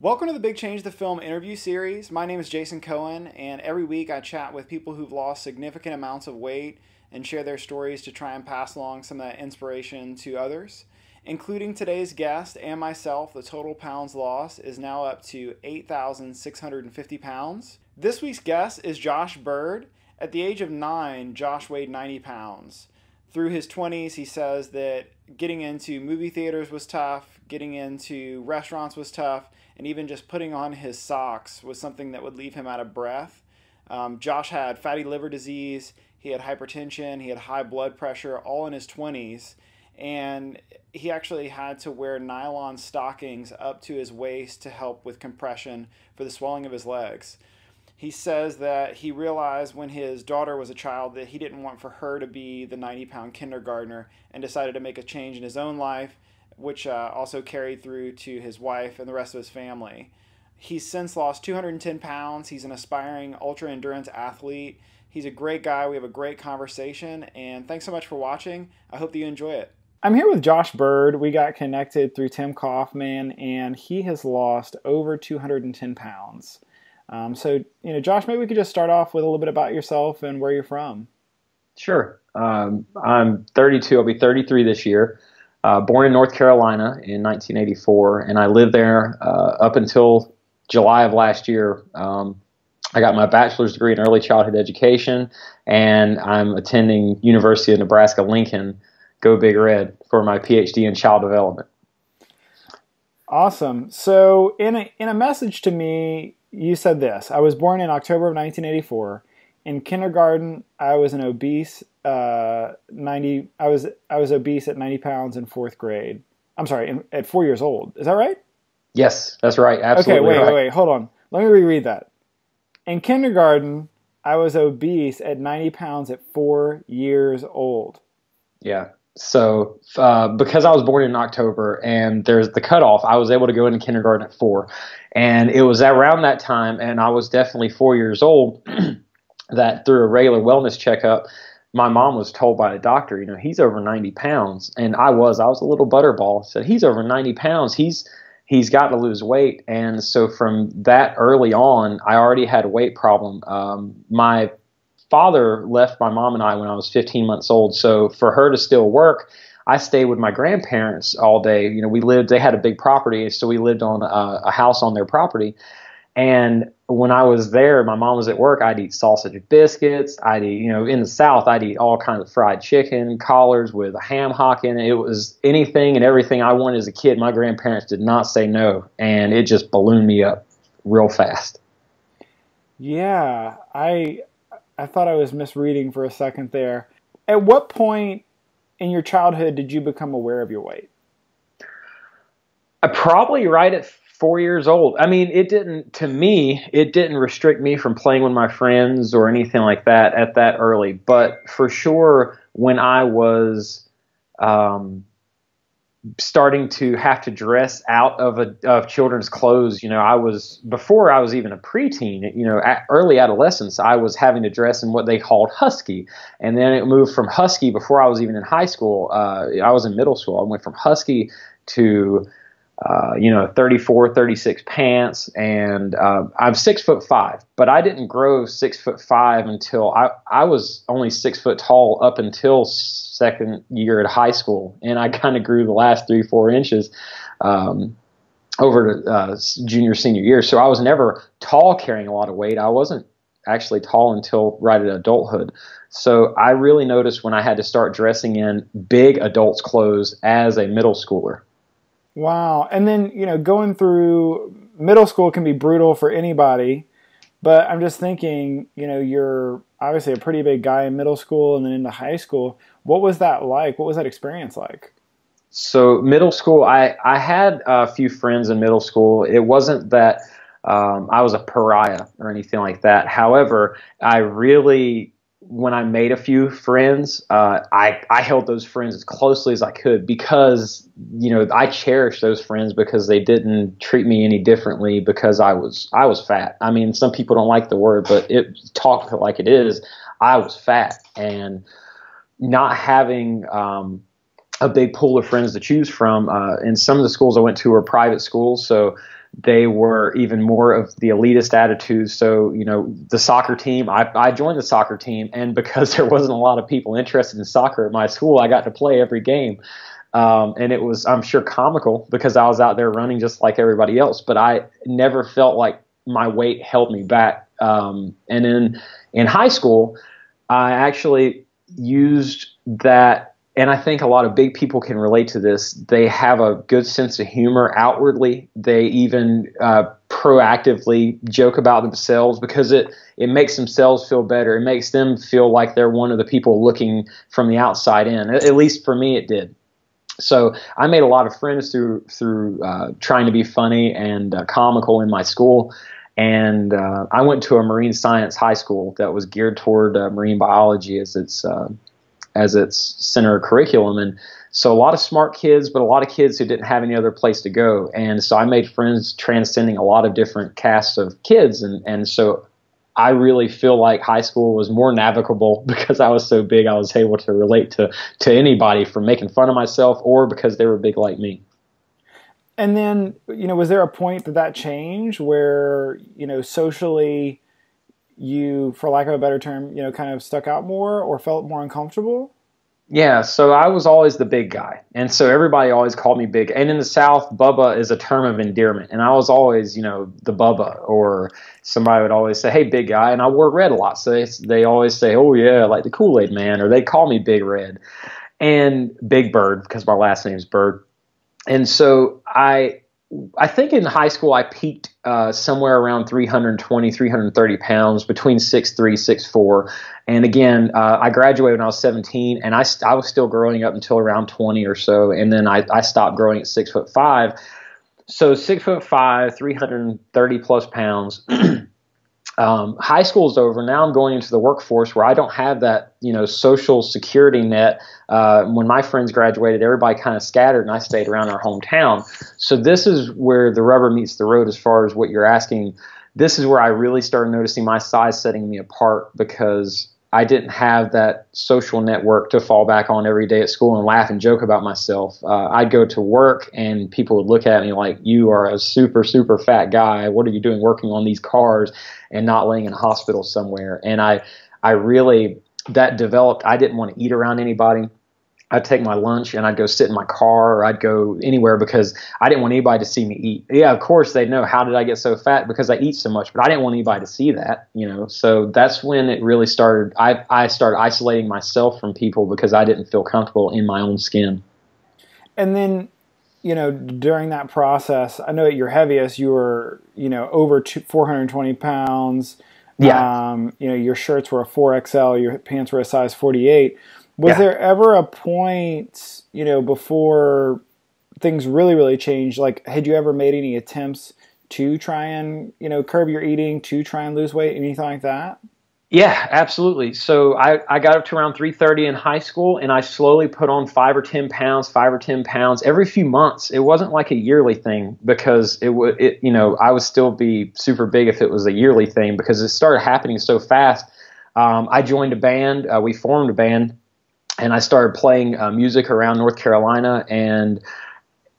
Welcome to the Big Change the Film interview series. My name is Jason Cohen, and every week I chat with people who've lost significant amounts of weight and share their stories to try and pass along some of that inspiration to others. Including today's guest and myself, the total pounds lost is now up to 8,650 pounds. This week's guest is Josh Byrd. At the age of 9, Josh weighed 90 pounds. Through his 20s, he says that getting into movie theaters was tough, getting into restaurants was tough, and even just putting on his socks was something that would leave him out of breath. Josh had fatty liver disease, he had hypertension, he had high blood pressure, all in his 20s, and he actually had to wear nylon stockings up to his waist to help with compression for the swelling of his legs. He says that he realized when his daughter was a child that he didn't want for her to be the 90-pound kindergartner and decided to make a change in his own life, which also carried through to his wife and the rest of his family. He's since lost 210 pounds. He's an aspiring ultra-endurance athlete. He's a great guy. We have a great conversation, and thanks so much for watching. I hope that you enjoy it. I'm here with Josh Byrd. We got connected through Tim Kaufman, and he has lost over 210 pounds. Josh, maybe we could just start off with a little bit about yourself and where you're from. Sure. I'm 32. I'll be 33 this year. Born in North Carolina in 1984, and I lived there up until July of last year. I got my bachelor's degree in early childhood education, and I'm attending University of Nebraska-Lincoln, go Big Red, for my PhD in child development. Awesome. So in a message to me, you said this: I was born in October of 1984. In kindergarten, I was an obese. I was obese at 90 pounds in fourth grade. I'm sorry, at 4 years old. Is that right? Yes, that's right. Absolutely. Okay, wait. Hold on. Let me reread that. In kindergarten, I was obese at 90 pounds at 4 years old. Yeah. So because I was born in October and there's the cutoff, I was able to go into kindergarten at 4. And it was around that time, and I was definitely 4 years old, that through a regular wellness checkup, my mom was told by the doctor, he's over 90 pounds. And I was a little butterball. Said, he's over 90 pounds. He's got to lose weight. And so from that early on, I already had a weight problem. My father left my mom and I when I was 15 months old. So for her to still work, I stayed with my grandparents all day. They had a big property, so we lived on a house on their property. And when I was there, my mom was at work, I'd eat sausage biscuits. I'd eat, in the South, I'd eat all kinds of fried chicken, collards with a ham hock in it. It was anything and everything I wanted as a kid. My grandparents did not say no, and it just ballooned me up real fast. Yeah, I thought I was misreading for a second there. At what point in your childhood did you become aware of your weight? Probably right at 4 years old. I mean, it didn't restrict me from playing with my friends or anything like that at that early. But for sure, when I was starting to have to dress out of children's clothes, before I was even a preteen, early adolescence, I was having to dress in what they called husky. And then it moved from husky before I was even in high school. I was in middle school. I went from husky to 34, 36 pants, and I'm 6'5", but I didn't grow 6'5" until I was only 6 foot tall up until second year at high school, and I kind of grew the last 3-4 inches over to junior senior year. So I was never tall carrying a lot of weight. I wasn't actually tall until right at adulthood. So I really noticed when I had to start dressing in big adults' clothes as a middle schooler. Wow. And then, going through middle school can be brutal for anybody, but I'm just thinking, you're obviously a pretty big guy in middle school and then into high school. What was that like? What was that experience like? So middle school, I had a few friends in middle school. It wasn't that I was a pariah or anything like that. However, when I made a few friends, I held those friends as closely as I could because, I cherished those friends because they didn't treat me any differently because I was fat. I mean, some people don't like the word, but talk like it is. I was fat, and not having a big pool of friends to choose from. And some of the schools I went to were private schools, so they were even more of the elitist attitudes. So, the soccer team, I joined the soccer team, and because there wasn't a lot of people interested in soccer at my school, I got to play every game. And it was, I'm sure, comical because I was out there running just like everybody else, but I never felt like my weight held me back. And in high school, I actually used that. And I think a lot of big people can relate to this. They have a good sense of humor outwardly. They even proactively joke about themselves because it makes themselves feel better. It makes them feel like they're one of the people looking from the outside in. At least for me, it did. So I made a lot of friends through trying to be funny and comical in my school. And I went to a marine science high school that was geared toward marine biology as its center curriculum. And so a lot of smart kids, but a lot of kids who didn't have any other place to go. And so I made friends transcending a lot of different casts of kids. And so I really feel like high school was more navigable because I was so big. I was able to relate to anybody, from making fun of myself or because they were big like me. And then, was there a point that changed where, socially you, for lack of a better term, kind of stuck out more or felt more uncomfortable? Yeah, so I was always the big guy. And so everybody always called me big. And in the South, Bubba is a term of endearment. And I was always, the Bubba, or somebody would always say, hey, big guy. And I wore red a lot. So they always say, oh, yeah, like the Kool-Aid man, or they call me Big Red and Big Bird because my last name's Bird. And so I think in high school I peaked somewhere around 320, 330 pounds, between 6'3", 6'4". And again, I graduated when I was 17, and I was still growing up until around 20 or so. And then I stopped growing at 6'5". So 6'5", 330 plus pounds. High school's over. Now I'm going into the workforce where I don't have that, social security net. When my friends graduated, everybody kind of scattered, and I stayed around our hometown. So this is where the rubber meets the road as far as what you're asking. This is where I really started noticing my size setting me apart because I didn't have that social network to fall back on every day at school and laugh and joke about myself. I'd go to work and people would look at me like, you are a super, super fat guy. What are you doing working on these cars and not laying in a hospital somewhere? And I really, that developed. I didn't want to eat around anybody. I'd take my lunch and I'd go sit in my car, or I'd go anywhere because I didn't want anybody to see me eat. Yeah, of course they'd know, how did I get so fat? Because I eat so much, but I didn't want anybody to see that, So that's when it really started. I started isolating myself from people because I didn't feel comfortable in my own skin. And then, during that process, I know at your heaviest you were, over 420 pounds. Yeah. Your shirts were a 4XL, your pants were a size 48. Was there ever a point, before things really, really changed? Like, had you ever made any attempts to try and, curb your eating, to try and lose weight, anything like that? Yeah, absolutely. So I got up to around 330 in high school, and I slowly put on 5 or 10 pounds every few months. It wasn't like a yearly thing because I would still be super big if it was a yearly thing because it started happening so fast. I joined a band. We formed a band. And I started playing music around North Carolina, and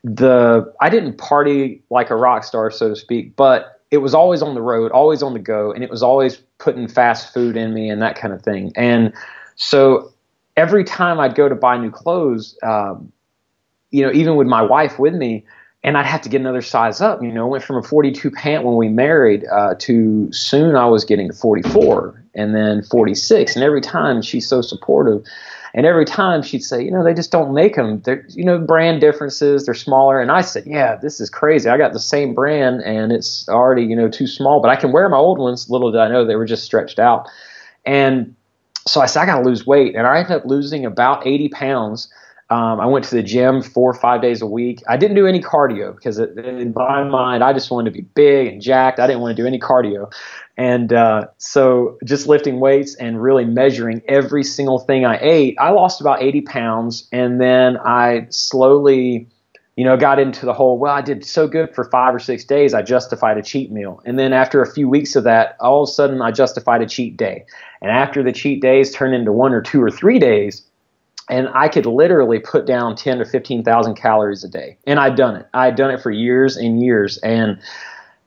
I didn't party like a rock star, so to speak, but it was always on the road, always on the go, and it was always putting fast food in me and that kind of thing. And so every time I'd go to buy new clothes, even with my wife with me, and I'd have to get another size up. Went from a 42 pant when we married to soon I was getting to 44 and then 46. And every time she's so supportive. And every time she'd say, they just don't make them. They're, brand differences, they're smaller. And I said, yeah, this is crazy. I got the same brand and it's already, too small, but I can wear my old ones. Little did I know they were just stretched out. And so I said, I got to lose weight. And I ended up losing about 80 pounds. I went to the gym 4 or 5 days a week. I didn't do any cardio because in my mind, I just wanted to be big and jacked. I didn't want to do any cardio. And so just lifting weights and really measuring every single thing I ate, I lost about 80 pounds. And then I slowly, got into the whole, well, I did so good for 5 or 6 days, I justified a cheat meal. And then after a few weeks of that, all of a sudden I justified a cheat day. And after the cheat days turned into 1 or 2 or 3 days, and I could literally put down 10 to 15,000 calories a day. And I'd done it. I'd done it for years and years. And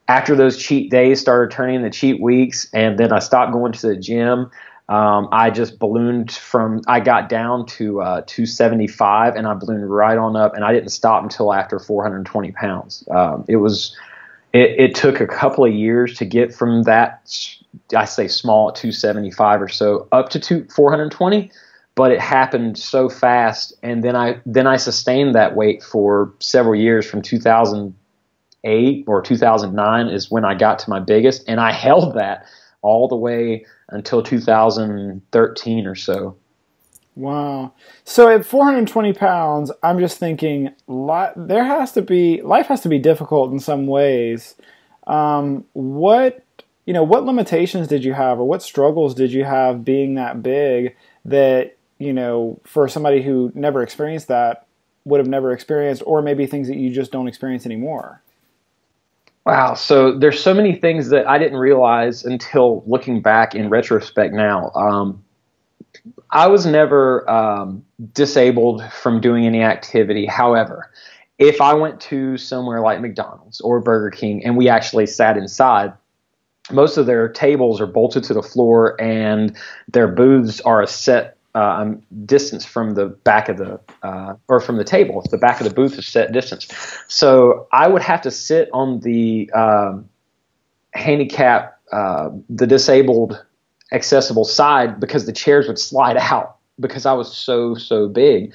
after those cheat days started turning into cheat weeks, and then I stopped going to the gym, I just ballooned I got down to 275, and I ballooned right on up, and I didn't stop until after 420 pounds. It took a couple of years to get from that, I say small at 275 or so, up to 420, but it happened so fast. And then I sustained that weight for several years. From 2008 or 2009 is when I got to my biggest, and I held that all the way until 2013 or so. Wow. So at 420 pounds, I'm just thinking life has to be difficult in some ways. What limitations did you have, or what struggles did you have being that big that, for somebody who never experienced that would have never experienced, or maybe things that you just don't experience anymore? Wow. So there's so many things that I didn't realize until looking back in retrospect now. I was never disabled from doing any activity. However, if I went to somewhere like McDonald's or Burger King and we actually sat inside, most of their tables are bolted to the floor and their booths are a set distance from the back of the or from the table. The back of the booth is set distance. So I would have to sit on the handicap, the disabled accessible side, because the chairs would slide out because I was so big.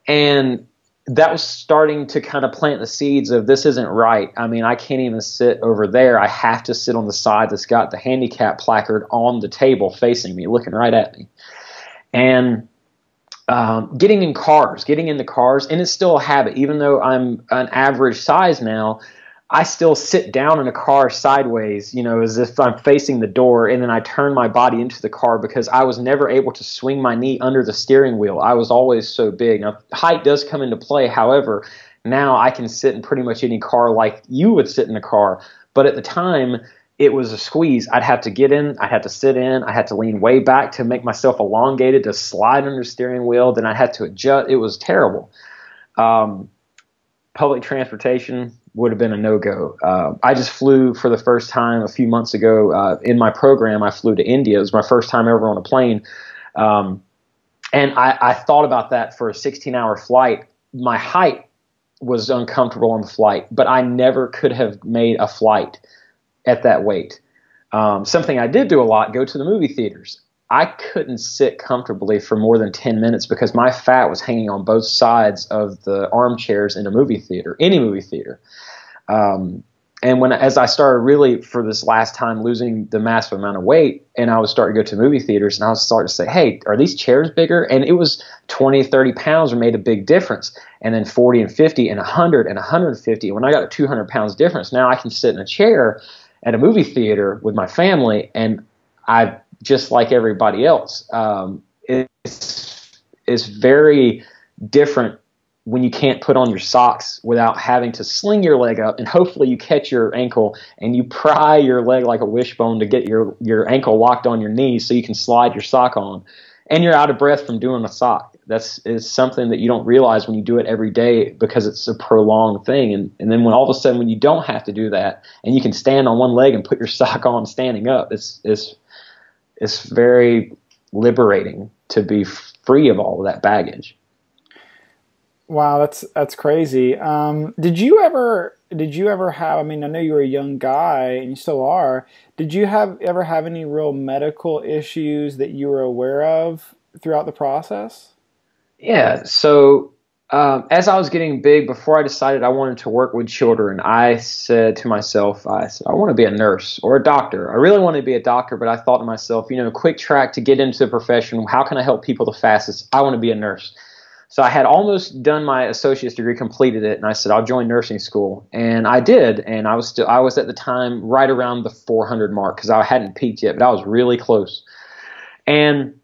And that was starting to kind of plant the seeds of, this isn't right. I mean, I can't even sit over there. I have to sit on the side that's got the handicap placard on the table facing me, looking right at me. And getting in the cars, and it's still a habit. Even though I'm an average size now, I still sit down in a car sideways, as if I'm facing the door, and then I turn my body into the car because I was never able to swing my knee under the steering wheel. I was always so big. Now, height does come into play. However, now I can sit in pretty much any car like you would sit in a car. But at the time, it was a squeeze. I'd have to get in, I had to sit in, I had to lean way back to make myself elongated to slide under the steering wheel. Then I had to adjust. It was terrible. Public transportation would have been a no-go. I just flew for the first time a few months ago. In my program, I flew to India. It was my first time ever on a plane. And I thought about that for a 16-hour flight. My height was uncomfortable on the flight, but I never could have made a flight at that weight. Something I did do a lot, go to the movie theaters. I couldn't sit comfortably for more than 10 minutes because my fat was hanging on both sides of the armchairs in a movie theater, any movie theater. And as I started really, for this last time, losing the massive amount of weight, and I was starting to go to movie theaters, and I was starting to say, hey, are these chairs bigger? And it was 20, 30 pounds made a big difference. And then 40 and 50 and 100 and 150. When I got a 200 pounds difference, now I can sit in a chair at a movie theater with my family, and I just like everybody else. It's very different when you can't put on your socks without having to sling your leg up, and hopefully you catch your ankle and you pry your leg like a wishbone to get your ankle locked on your knee so you can slide your sock on, and you're out of breath from doing a sock. Is something that you don't realize when you do it every day because it's a prolonged thing. And then when all of a sudden when you don't have to do that and you can stand on one leg and put your sock on standing up, it's very liberating to be free of all of that baggage. Wow, that's crazy. Did you ever have, I mean, I know you were a young guy and you still are. Did you ever have any real medical issues that you were aware of throughout the process? Yeah. So as I was getting big, before I decided I wanted to work with children, I said to myself, I want to be a nurse or a doctor. I really wanted to be a doctor, but I thought to myself, quick track to get into the profession. How can I help people the fastest? I want to be a nurse. So I had almost done my associate's degree, completed it, and I said, I'll join nursing school. And I did. And I was at the time right around the 400 mark because I hadn't peaked yet, but I was really close. And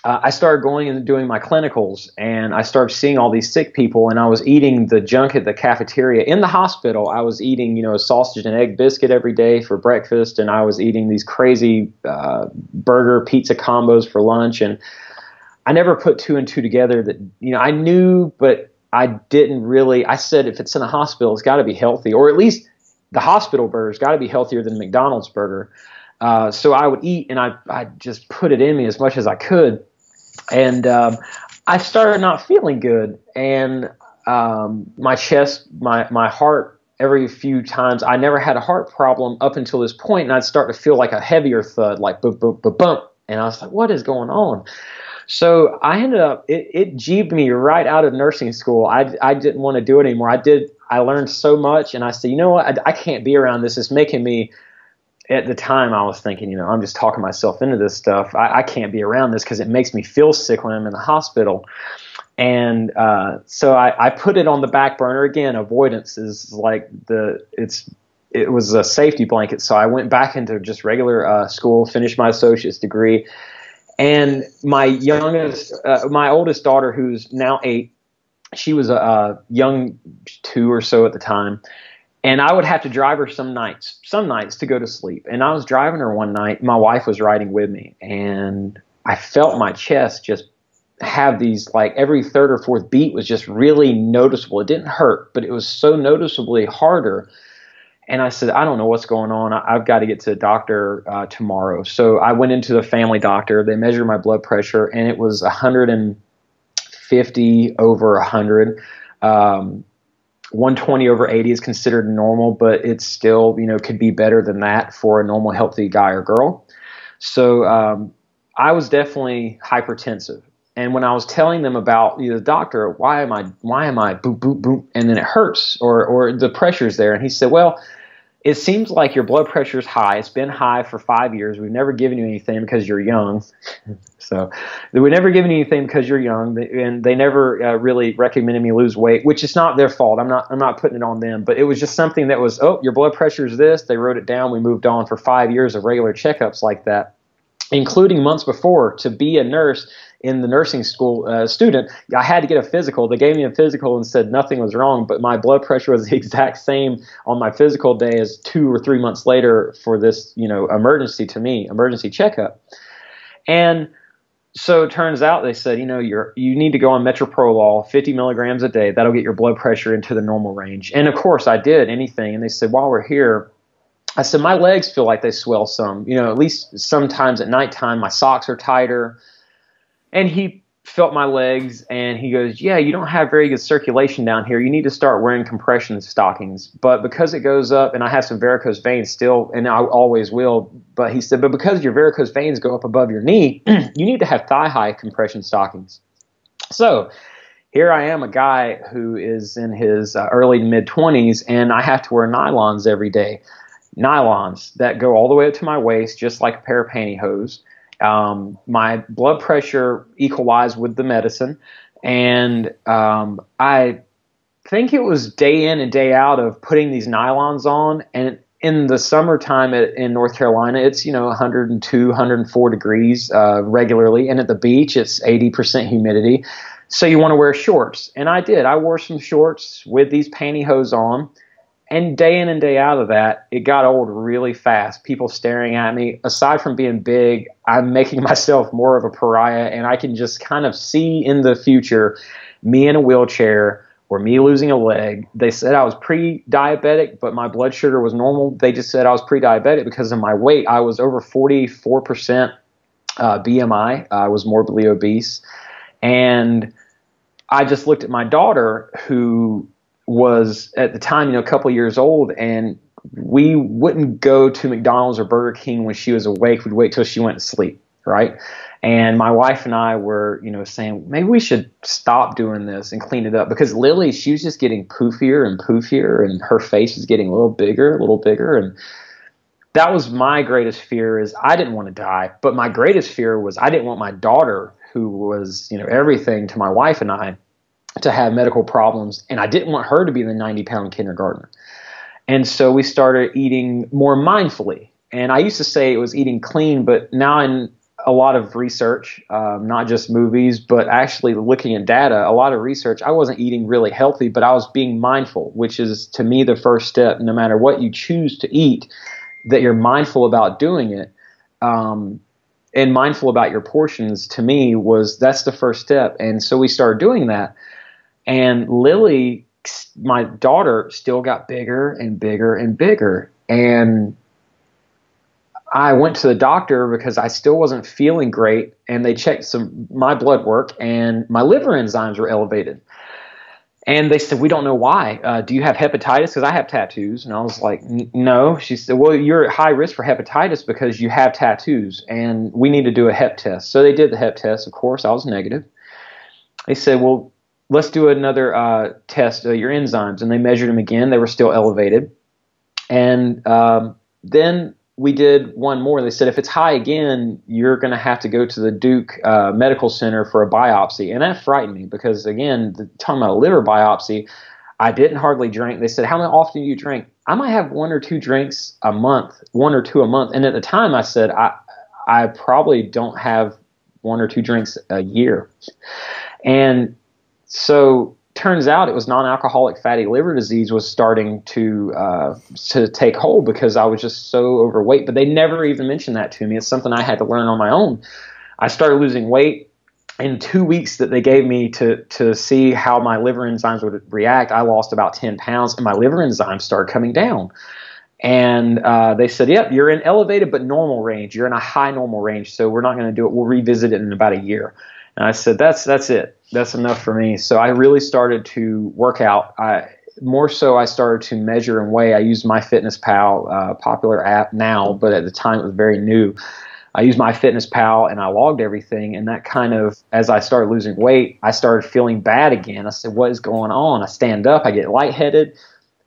I started going and doing my clinicals, and I started seeing all these sick people, and I was eating the junk at the cafeteria in the hospital. I was eating, a sausage and egg biscuit every day for breakfast, and I was eating these crazy burger pizza combos for lunch. And I never put two and two together that, I knew, but I didn't really. I said, if it's in a hospital, it's got to be healthy, or at least the hospital burger's got to be healthier than McDonald's burger. So I would eat, and I just put it in me as much as I could. And I started not feeling good, and my chest, my heart, every few times, I never had a heart problem up until this point, and I'd start to feel like a heavier thud, like boop, boop, boop, bump. And I was like, what is going on? So I ended up, it jeebed me right out of nursing school. I didn't want to do it anymore. I learned so much, and I said, you know what, I can't be around this. It's making me, at the time I was thinking, I'm just talking myself into this stuff. I can't be around this because it makes me feel sick when I'm in the hospital. And so I put it on the back burner again. Avoidance is like it was a safety blanket. So I went back into just regular school, finished my associate's degree. And my oldest daughter, who's now 8, she was a young 2 or so at the time. And I would have to drive her some nights to go to sleep. And I was driving her one night. My wife was riding with me, and I felt my chest just have these, like, every third or fourth beat was just really noticeable. It didn't hurt, but it was so noticeably harder. And I said, I don't know what's going on. I've got to get to the doctor tomorrow. So I went into the family doctor. They measured my blood pressure, and it was 150 over 100. 120 over 80 is considered normal, but it's still, could be better than that for a normal, healthy guy or girl. So I was definitely hypertensive. And when I was telling them about the doctor, why am I boop, boop, boop, and then it hurts, or the pressure's there. And he said, well, it seems like your blood pressure is high. It's been high for 5 years. We've never given you anything because you're young. So we've never given you anything because you're young, and they never really recommended me lose weight, which is not their fault. I'm not putting it on them, but it was just something that was, oh, your blood pressure is this. They wrote it down. We moved on for 5 years of regular checkups like that, including months before. To be a nurse in the nursing school student, I had to get a physical. They gave me a physical and said nothing was wrong, but my blood pressure was the exact same on my physical day as 2 or 3 months later for this, emergency checkup. And so it turns out they said, you need to go on metoprolol, 50 milligrams a day. That'll get your blood pressure into the normal range. And of course I did anything. And they said, while we're here, I said, my legs feel like they swell some, at least sometimes at nighttime, my socks are tighter. And he felt my legs, and he goes, yeah, you don't have very good circulation down here. You need to start wearing compression stockings. But because it goes up, and I have some varicose veins still, and I always will, but he said, but because your varicose veins go up above your knee, you need to have thigh-high compression stockings. So here I am, a guy who is in his early to mid-20s, and I have to wear nylons every day. Nylons that go all the way up to my waist, just like a pair of pantyhose. My blood pressure equalized with the medicine, and I think it was day in and day out of putting these nylons on. And in the summertime in North Carolina, it's 102, 104 degrees regularly, and at the beach it's 80% humidity. So you want to wear shorts, and I did. I wore some shorts with these pantyhose on. And day in and day out of that, it got old really fast. People staring at me. Aside from being big, I'm making myself more of a pariah, and I can just kind of see in the future me in a wheelchair or me losing a leg. They said I was pre-diabetic, but my blood sugar was normal. They just said I was pre-diabetic because of my weight. I was over 44% BMI. I was morbidly obese. And I just looked at my daughter, who was at the time, a couple years old, and we wouldn't go to McDonald's or Burger King when she was awake. We'd wait till she went to sleep, right? And my wife and I were, saying, maybe we should stop doing this and clean it up, because Lily, she was just getting poofier and poofier, and her face was getting a little bigger. And that was my greatest fear, is I didn't want to die. But my greatest fear was I didn't want my daughter, who was, everything to my wife and I, to have medical problems, and I didn't want her to be the 90-pound kindergartner. And so we started eating more mindfully. And I used to say it was eating clean, but now in a lot of research, not just movies, but actually looking at data, a lot of research, I wasn't eating really healthy, but I was being mindful, which is, to me, the first step. No matter what you choose to eat, that you're mindful about doing it. and mindful about your portions, to me, that's the first step. And so we started doing that. And Lily, my daughter, still got bigger and bigger and bigger. And I went to the doctor because I still wasn't feeling great, and they checked my blood work, and my liver enzymes were elevated. And they said, we don't know why. Do you have hepatitis? Because I have tattoos. And I was like, no. She said, well, you're at high risk for hepatitis because you have tattoos, and we need to do a hep test. So they did the hep test. Of course, I was negative. They said, well, let's do another test of your enzymes. And they measured them again. They were still elevated. And then we did one more. They said, if it's high again, you're going to have to go to the Duke Medical Center for a biopsy. And that frightened me because, again, talking about a liver biopsy, I didn't hardly drink. They said, how often do you drink? I might have 1 or 2 drinks a month, 1 or 2 a month. And at the time I said, I probably don't have 1 or 2 drinks a year. And so turns out it was non-alcoholic fatty liver disease was starting to take hold because I was just so overweight. But they never even mentioned that to me. It's something I had to learn on my own. I started losing weight. In 2 weeks that they gave me to see how my liver enzymes would react, I lost about 10 pounds, and my liver enzymes started coming down. And they said, yep, you're in elevated but normal range. You're in a high normal range, so we're not going to do it. We'll revisit it in about a year. And I said, that's it. That's enough for me. So I really started to work out. More so, I started to measure and weigh. I used MyFitnessPal, popular app now, but at the time it was very new. I used MyFitnessPal and I logged everything. And that kind of, as I started losing weight, I started feeling bad again. I said, what is going on? I stand up, I get lightheaded.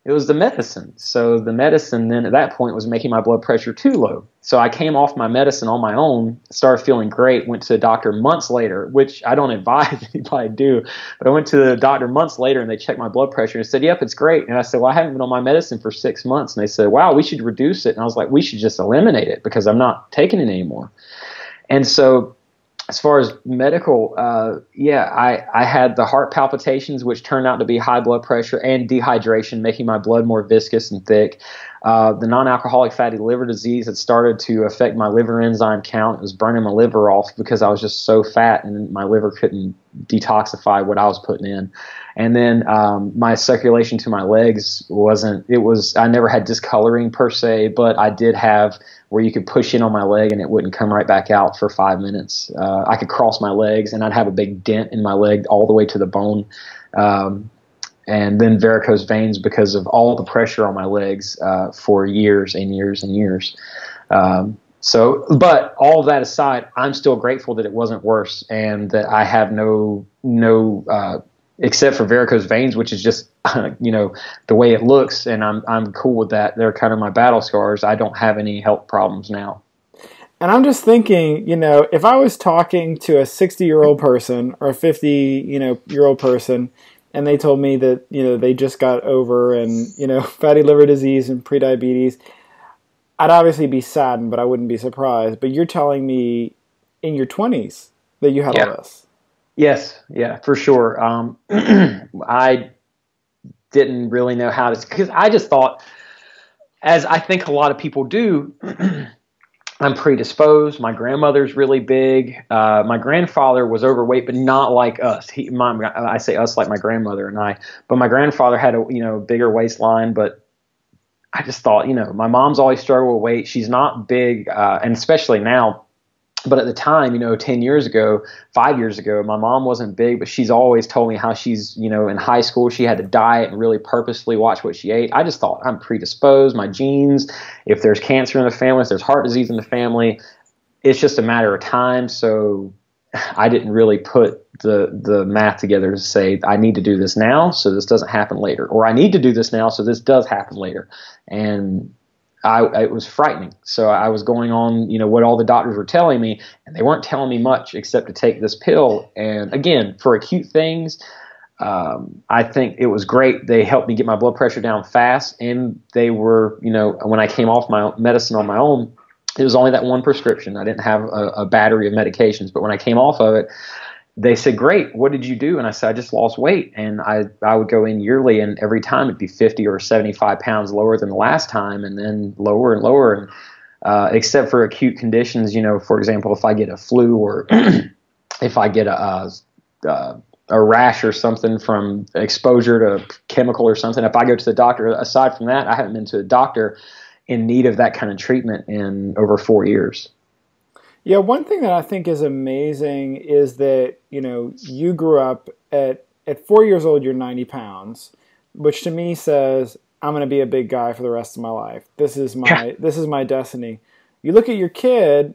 It was the medicine. So the medicine then at that point was making my blood pressure too low. So I came off my medicine on my own, started feeling great, went to the doctor months later, which I don't advise anybody do. But I went to the doctor months later and they checked my blood pressure and said, yep, it's great. And I said, well, I haven't been on my medicine for 6 months. And they said, wow, we should reduce it. And I was like, we should just eliminate it because I'm not taking it anymore. And so as far as medical, I had the heart palpitations, which turned out to be high blood pressure and dehydration, making my blood more viscous and thick. The non-alcoholic fatty liver disease had started to affect my liver enzyme count. It was burning my liver off because I was just so fat and my liver couldn't detoxify what I was putting in. And then my circulation to my legs I never had discoloring per se, but I did have where you could push in on my leg and it wouldn't come right back out for 5 minutes. I could cross my legs and I'd have a big dent in my leg all the way to the bone. And then varicose veins because of all the pressure on my legs for years and years and years. But all of that aside, I'm still grateful that it wasn't worse and that I have no except for varicose veins, which is just, the way it looks. And I'm cool with that. They're kind of my battle scars. I don't have any health problems now. And I'm just thinking, if I was talking to a 60-year-old person or a 50-year-old person, and they told me that, they just got over and, fatty liver disease and prediabetes, I'd obviously be saddened, but I wouldn't be surprised. But you're telling me in your 20s that you had all this. Yes. Yeah, for sure. I didn't really know how to, because I just thought, as I think a lot of people do, I'm predisposed. My grandmother's really big. My grandfather was overweight, but not like us. I say us like my grandmother and I. But my grandfather had a bigger waistline. But I just thought, my mom's always struggled with weight. She's not big, and especially now. But at the time, 10 years ago, 5 years ago, my mom wasn't big, but she's always told me how she's, in high school, she had to diet and really purposefully watch what she ate. I just thought I'm predisposed, my genes, if there's cancer in the family, if there's heart disease in the family, it's just a matter of time. So I didn't really put the math together to say, I need to do this now so this doesn't happen later, or I need to do this now so this does happen later. And it was frightening. So I was going on, what all the doctors were telling me, and they weren't telling me much except to take this pill. And again, for acute things, I think it was great. They helped me get my blood pressure down fast. And they were, when I came off my medicine on my own, it was only that one prescription. I didn't have a battery of medications. But when I came off of it, they said, great, what did you do? And I said, I just lost weight. And I would go in yearly, and every time it'd be 50 or 75 pounds lower than the last time, and then lower and lower. except for acute conditions. For example, if I get a flu or if I get a rash or something from exposure to chemical or something, if I go to the doctor, aside from that, I haven't been to a doctor in need of that kind of treatment in over 4 years. Yeah, one thing that I think is amazing is that, you grew up at 4 years old, you're 90 pounds, which to me says, I'm going to be a big guy for the rest of my life. This is my destiny. You look at your kid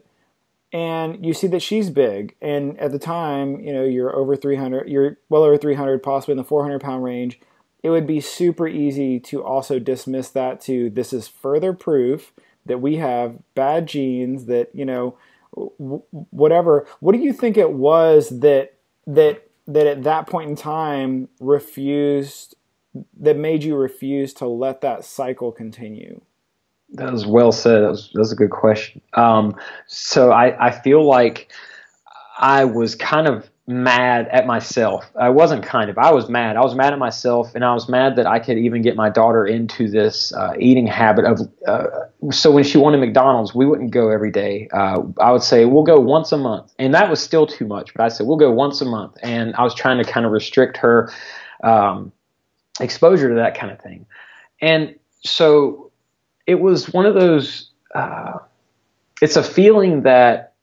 and you see that she's big. And at the time, you're over 300, you're well over 300, possibly in the 400-pound range. It would be super easy to also dismiss that to, this is further proof that we have bad genes, that, whatever. What do you think it was that at that point in time that made you refuse to let that cycle continue? That was well said. That was a good question. So I feel like I was kind of mad at myself. I was mad. I was mad at myself, and I was mad that I could even get my daughter into this eating habit of, so when she wanted McDonald's, we wouldn't go every day. I would say, we'll go once a month. And that was still too much, but I said, we'll go once a month. And I was trying to kind of restrict her exposure to that kind of thing. And so it was one of those, it's a feeling that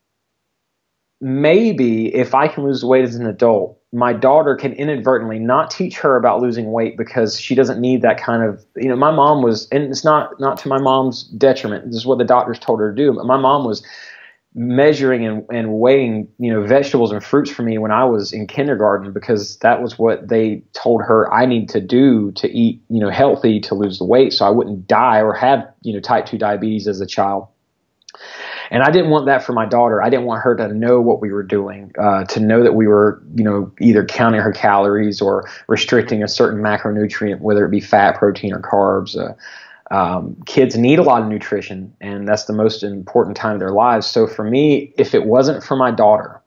maybe if I can lose weight as an adult, my daughter can inadvertently not teach her about losing weight because she doesn't need that kind of, my mom was, and it's not to my mom's detriment, this is what the doctors told her to do, but my mom was measuring and weighing, vegetables and fruits for me when I was in kindergarten, because that was what they told her I need to do to eat, healthy, to lose the weight so I wouldn't die or have, type 2 diabetes as a child. And I didn't want that for my daughter. I didn't want her to know what we were doing, to know that we were, either counting her calories or restricting a certain macronutrient, whether it be fat, protein, or carbs. Kids need a lot of nutrition, and that's the most important time of their lives. So for me, if it wasn't for my daughter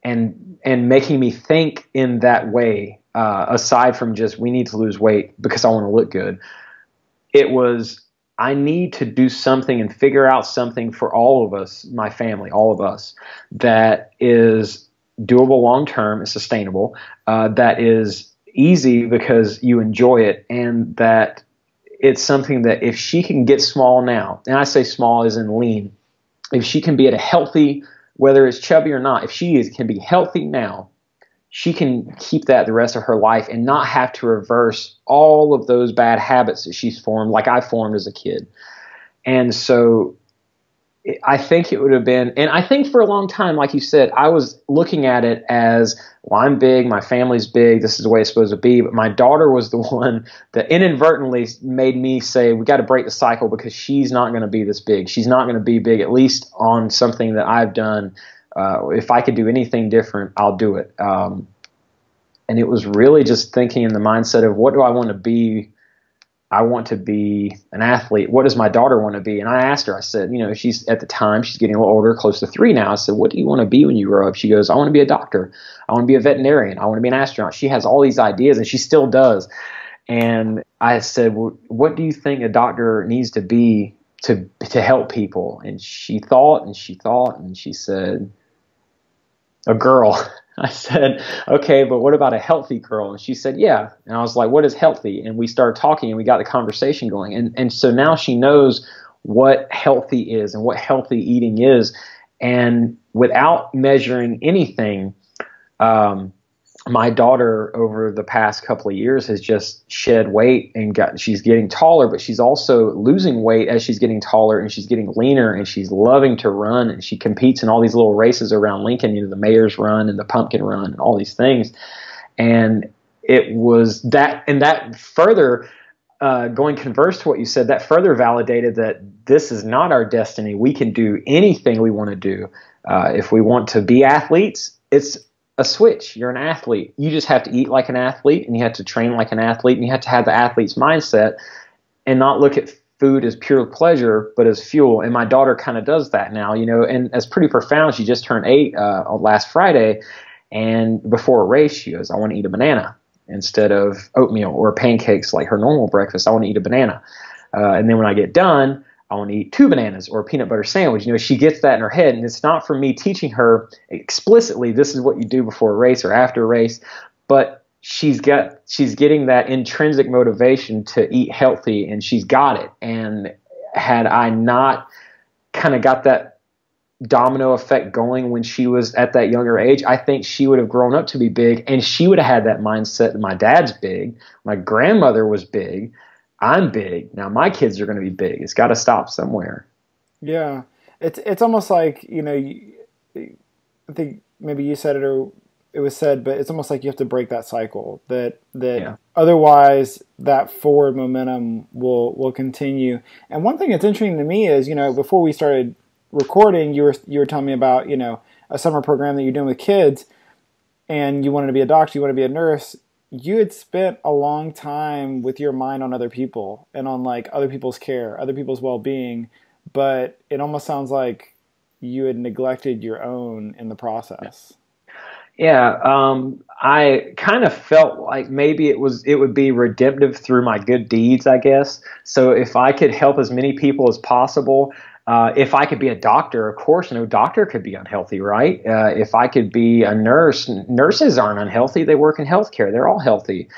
and making me think in that way, aside from just we need to lose weight because I want to look good, it was I need to do something and figure out something for all of us, my family, all of us, that is doable long term and sustainable, that is easy because you enjoy it, and that it's something that if she can get small now, and I say small as in lean, if she can be at a healthy, whether it's chubby or not, if she can be healthy now, she can keep that the rest of her life and not have to reverse all of those bad habits that she's formed, like I formed as a kid. And so I think it would have been, and I think for a long time, like you said, I was looking at it as, well, I'm big, my family's big, this is the way it's supposed to be. But my daughter was the one that inadvertently made me say, we got to break the cycle because she's not going to be this big. She's not going to be big, at least on something that I've done. If I could do anything different, I'll do it. And it was really just thinking in the mindset of, what do I want to be? I want to be an athlete. What does my daughter want to be? And I asked her, I said, she's at the time, she's getting a little older, close to 3 now. I said, what do you want to be when you grow up? She goes, I want to be a doctor. I want to be a veterinarian. I want to be an astronaut. She has all these ideas, and she still does. And I said, well, what do you think a doctor needs to be to help people? And she thought, and she said, a girl. I said, okay, but what about a healthy girl? And she said, yeah. And I was like, what is healthy? And we started talking, and we got the conversation going. And so now she knows what healthy is and what healthy eating is. And without measuring anything, my daughter over the past couple of years has just shed weight and she's getting taller, but she's also losing weight as she's getting taller, and she's getting leaner, and she's loving to run, and she competes in all these little races around Lincoln, the Mayor's Run and the Pumpkin Run and all these things. And it was that, and that further, going converse to what you said, that further validated that this is not our destiny. We can do anything we want to do. If we want to be athletes, it's a switch. You're an athlete. You just have to eat like an athlete, and you have to train like an athlete, and you have to have the athlete's mindset and not look at food as pure pleasure, but as fuel. And my daughter kind of does that now, and it's pretty profound. She just turned 8 last Friday, and before a race, she goes, I want to eat a banana instead of oatmeal or pancakes like her normal breakfast. I want to eat a banana. And then when I get done, I want to eat 2 bananas or a peanut butter sandwich. She gets that in her head, and it's not from me teaching her explicitly, this is what you do before a race or after a race, but she's getting that intrinsic motivation to eat healthy, and she's got it. And had I not kind of got that domino effect going when she was at that younger age, I think she would have grown up to be big, and she would have had that mindset that my dad's big, my grandmother was big, I'm big, now my kids are going to be big. It's got to stop somewhere. Yeah, it's almost like, I think maybe you said it or it was said, but it's almost like you have to break that cycle. That Yeah. otherwise that forward momentum will continue. And one thing that's interesting to me is, before we started recording, you were telling me about a summer program that you're doing with kids, and you wanted to be a doctor, you want to be a nurse. You had spent a long time with your mind on other people and on like other people's care, other people's well-being, but it almost sounds like you had neglected your own in the process. Yeah, I kind of felt like maybe it would be redemptive through my good deeds, I guess. So if I could help as many people as possible, if I could be a doctor, of course, no doctor could be unhealthy, right? If I could be a nurse, nurses aren't unhealthy. They work in healthcare. They're all healthy.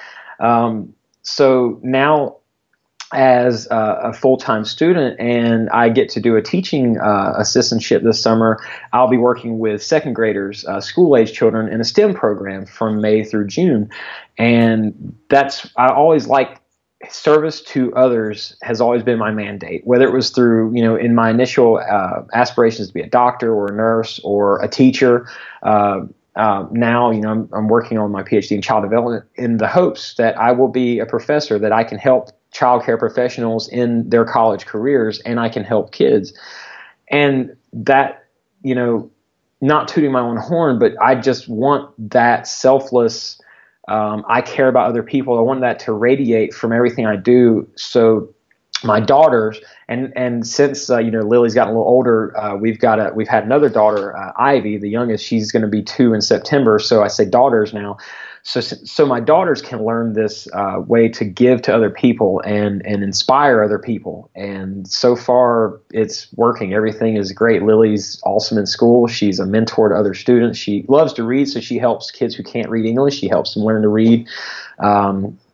So now, as a full-time student, and I get to do a teaching assistantship this summer, I'll be working with second graders, school-age children, in a STEM program from May through June. And I always like service to others has always been my mandate, whether it was through, in my initial aspirations to be a doctor or a nurse or a teacher. Now, I'm working on my PhD in child development in the hopes that I will be a professor, that I can help childcare professionals in their college careers, and I can help kids. And that, not tooting my own horn, but I just want that selfless, I care about other people. I want that to radiate from everything I do. So my daughters, and since Lily's gotten a little older, we've had another daughter, Ivy, the youngest. She's going to be 2 in September. So I say daughters now. So my daughters can learn this way to give to other people and inspire other people. And so far, it's working. Everything is great. Lily's awesome in school. She's a mentor to other students. She loves to read, so she helps kids who can't read English. She helps them learn to read.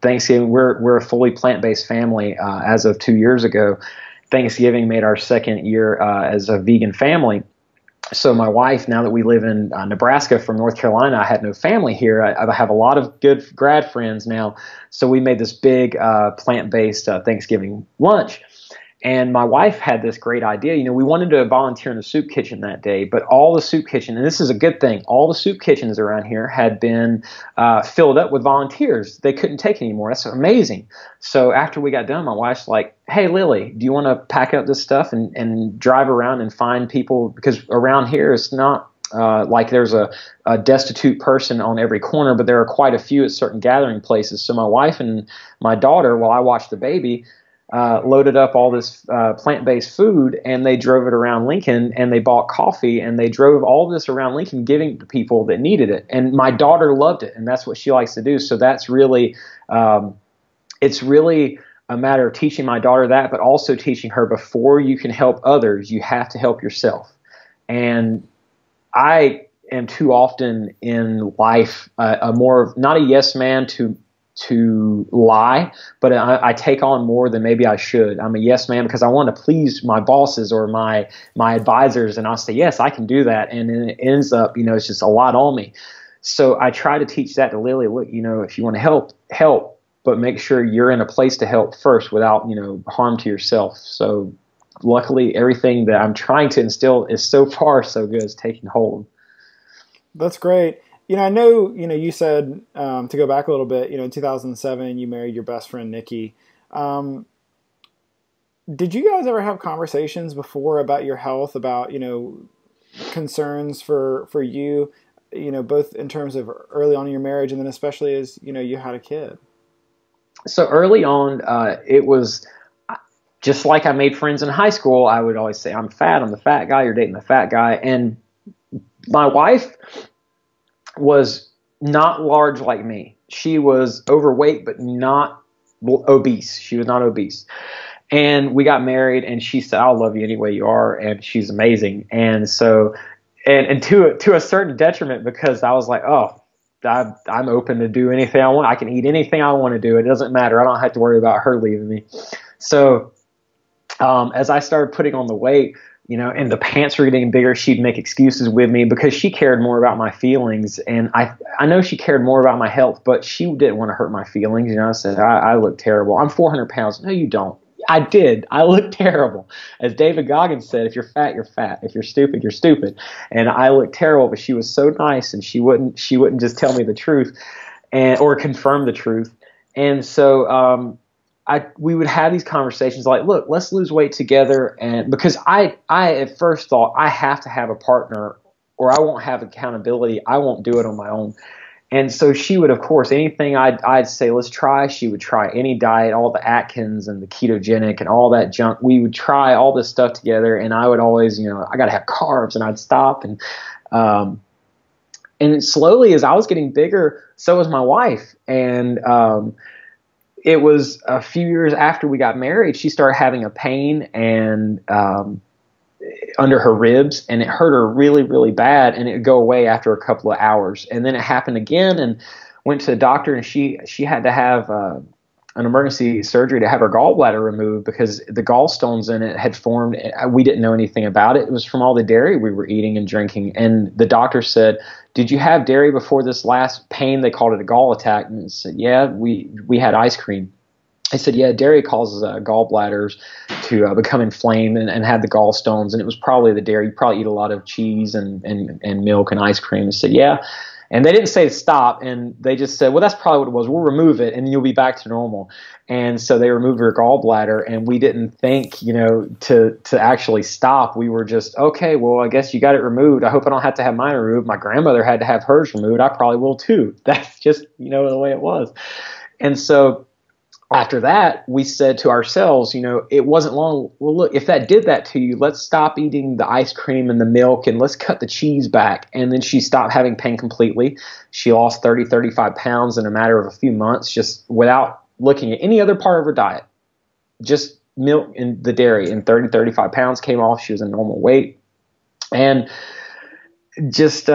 Thanksgiving, we're a fully plant-based family as of 2 years ago. Thanksgiving made our second year as a vegan family. So my wife, now that we live in Nebraska from North Carolina, I had no family here. I have a lot of good grad friends now. So we made this big plant-based Thanksgiving lunch. And my wife had this great idea. We wanted to volunteer in the soup kitchen that day, but all the soup kitchen, and this is a good thing, all the soup kitchens around here had been filled up with volunteers. They couldn't take anymore. That's amazing. So after we got done, my wife's like, hey, Lily, do you want to pack up this stuff and drive around and find people? Because around here, it's not like there's a destitute person on every corner, but there are quite a few at certain gathering places. So my wife and my daughter, while I watched the baby, loaded up all this plant-based food, and they drove it around Lincoln, and they bought coffee, and they drove all this around Lincoln, giving it to people that needed it. And my daughter loved it, and that's what she likes to do. So that's really, it's really a matter of teaching my daughter that, but also teaching her before you can help others, you have to help yourself. And I am too often in life not a yes man to lie, but I take on more than maybe I should. I'm a yes man because I want to please my bosses or my advisors, and I'll say, yes, I can do that. And then it ends up, it's just a lot on me. So I try to teach that to Lily. Look, if you want to help, but make sure you're in a place to help first without, harm to yourself. So luckily, everything that I'm trying to instill is so far so good. It's taking hold. That's great. I know, you said, to go back a little bit, in 2007, you married your best friend, Nikki. Did you guys ever have conversations before about your health, about, concerns for you, both in terms of early on in your marriage and then especially as, you had a kid? So early on, it was just like I made friends in high school. I would always say, I'm fat, I'm the fat guy, you're dating the fat guy. And my wife was not large like me. She was overweight, but not obese. She was not obese. And we got married, and she said, "I'll love you any way you are," and she's amazing. And so, and to a certain detriment, because I was like, "Oh, I'm open to do anything I want. I can eat anything I want to do. It doesn't matter. I don't have to worry about her leaving me." So, as I started putting on the weight, and the pants were getting bigger, she'd make excuses with me because she cared more about my feelings. And I know she cared more about my health, but she didn't want to hurt my feelings. I said, I look terrible. I'm 400 pounds. No, you don't. I did. I look terrible. As David Goggins said, if you're fat, you're fat. If you're stupid, you're stupid. And I looked terrible, but she was so nice, and she wouldn't just tell me the truth or confirm the truth. And so, we would have these conversations like, look, let's lose weight together. And because I at first thought I have to have a partner or I won't have accountability. I won't do it on my own. And so she would, of course, anything I'd say, let's try, she would try any diet, all the Atkins and the ketogenic and all that junk. We would try all this stuff together. And I would always, I got to have carbs, and I'd stop. And slowly, as I was getting bigger, so was my wife. And, it was a few years after we got married, she started having a pain and under her ribs, and it hurt her really, really bad, and it would go away after a couple of hours. And then it happened again, and went to the doctor, and she had to have an emergency surgery to have her gallbladder removed because the gallstones in it had formed. We didn't know anything about it. It was from all the dairy we were eating and drinking. And the doctor said, "Did you have dairy before this last pain?" They called it a gall attack. And I said, "Yeah, we had ice cream." I said, "Yeah, dairy causes gallbladders to become inflamed and have the gallstones. And it was probably the dairy. You probably eat a lot of cheese and milk and ice cream." I said, "Yeah." And they didn't say to stop, and they just said, "Well, that's probably what it was. We'll remove it, and you'll be back to normal." And so they removed her gallbladder, and we didn't think, to actually stop. We were just, okay, well, I guess you got it removed. I hope I don't have to have mine removed. My grandmother had to have hers removed. I probably will too. That's just, the way it was. And so after that, we said to ourselves, it wasn't long. Well, look, if that did that to you, let's stop eating the ice cream and the milk, and let's cut the cheese back. And then she stopped having pain completely. She lost 30, 35 pounds in a matter of a few months, just without looking at any other part of her diet. Just milk and the dairy, and 30, 35 pounds came off. She was in normal weight. And just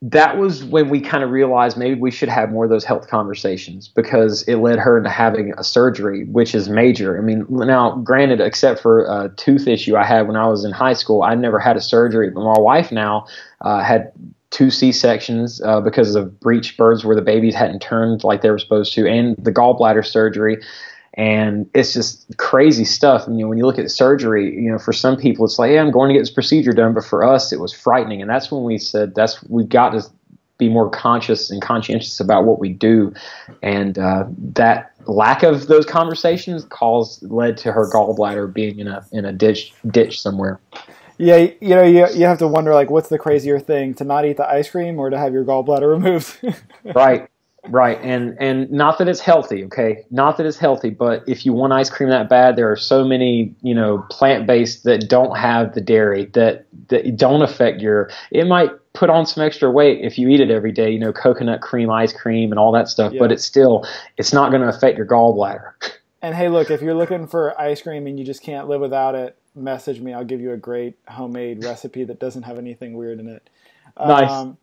that was when we kind of realized maybe we should have more of those health conversations, because it led her into having a surgery, which is major. I mean, now, granted, except for a tooth issue I had when I was in high school, I never had a surgery. But my wife now had 2 C-sections because of breech birds where the babies hadn't turned like they were supposed to, and the gallbladder surgery. And it's just crazy stuff. When you look at surgery, for some people it's like, yeah, I'm going to get this procedure done. But for us, it was frightening. And that's when we said we've got to be more conscious and conscientious about what we do. And that lack of those conversations led to her gallbladder being in a ditch somewhere. Yeah, you have to wonder, like, what's the crazier thing, to not eat the ice cream or to have your gallbladder removed? Right. And not that it's healthy, okay? Not that it's healthy, but if you want ice cream that bad, there are so many, plant-based that don't have the dairy, that don't affect it might put on some extra weight if you eat it every day, coconut cream ice cream and all that stuff, but it's not going to affect your gallbladder. And hey, look, if you're looking for ice cream and you just can't live without it, message me. I'll give you a great homemade recipe that doesn't have anything weird in it. Nice.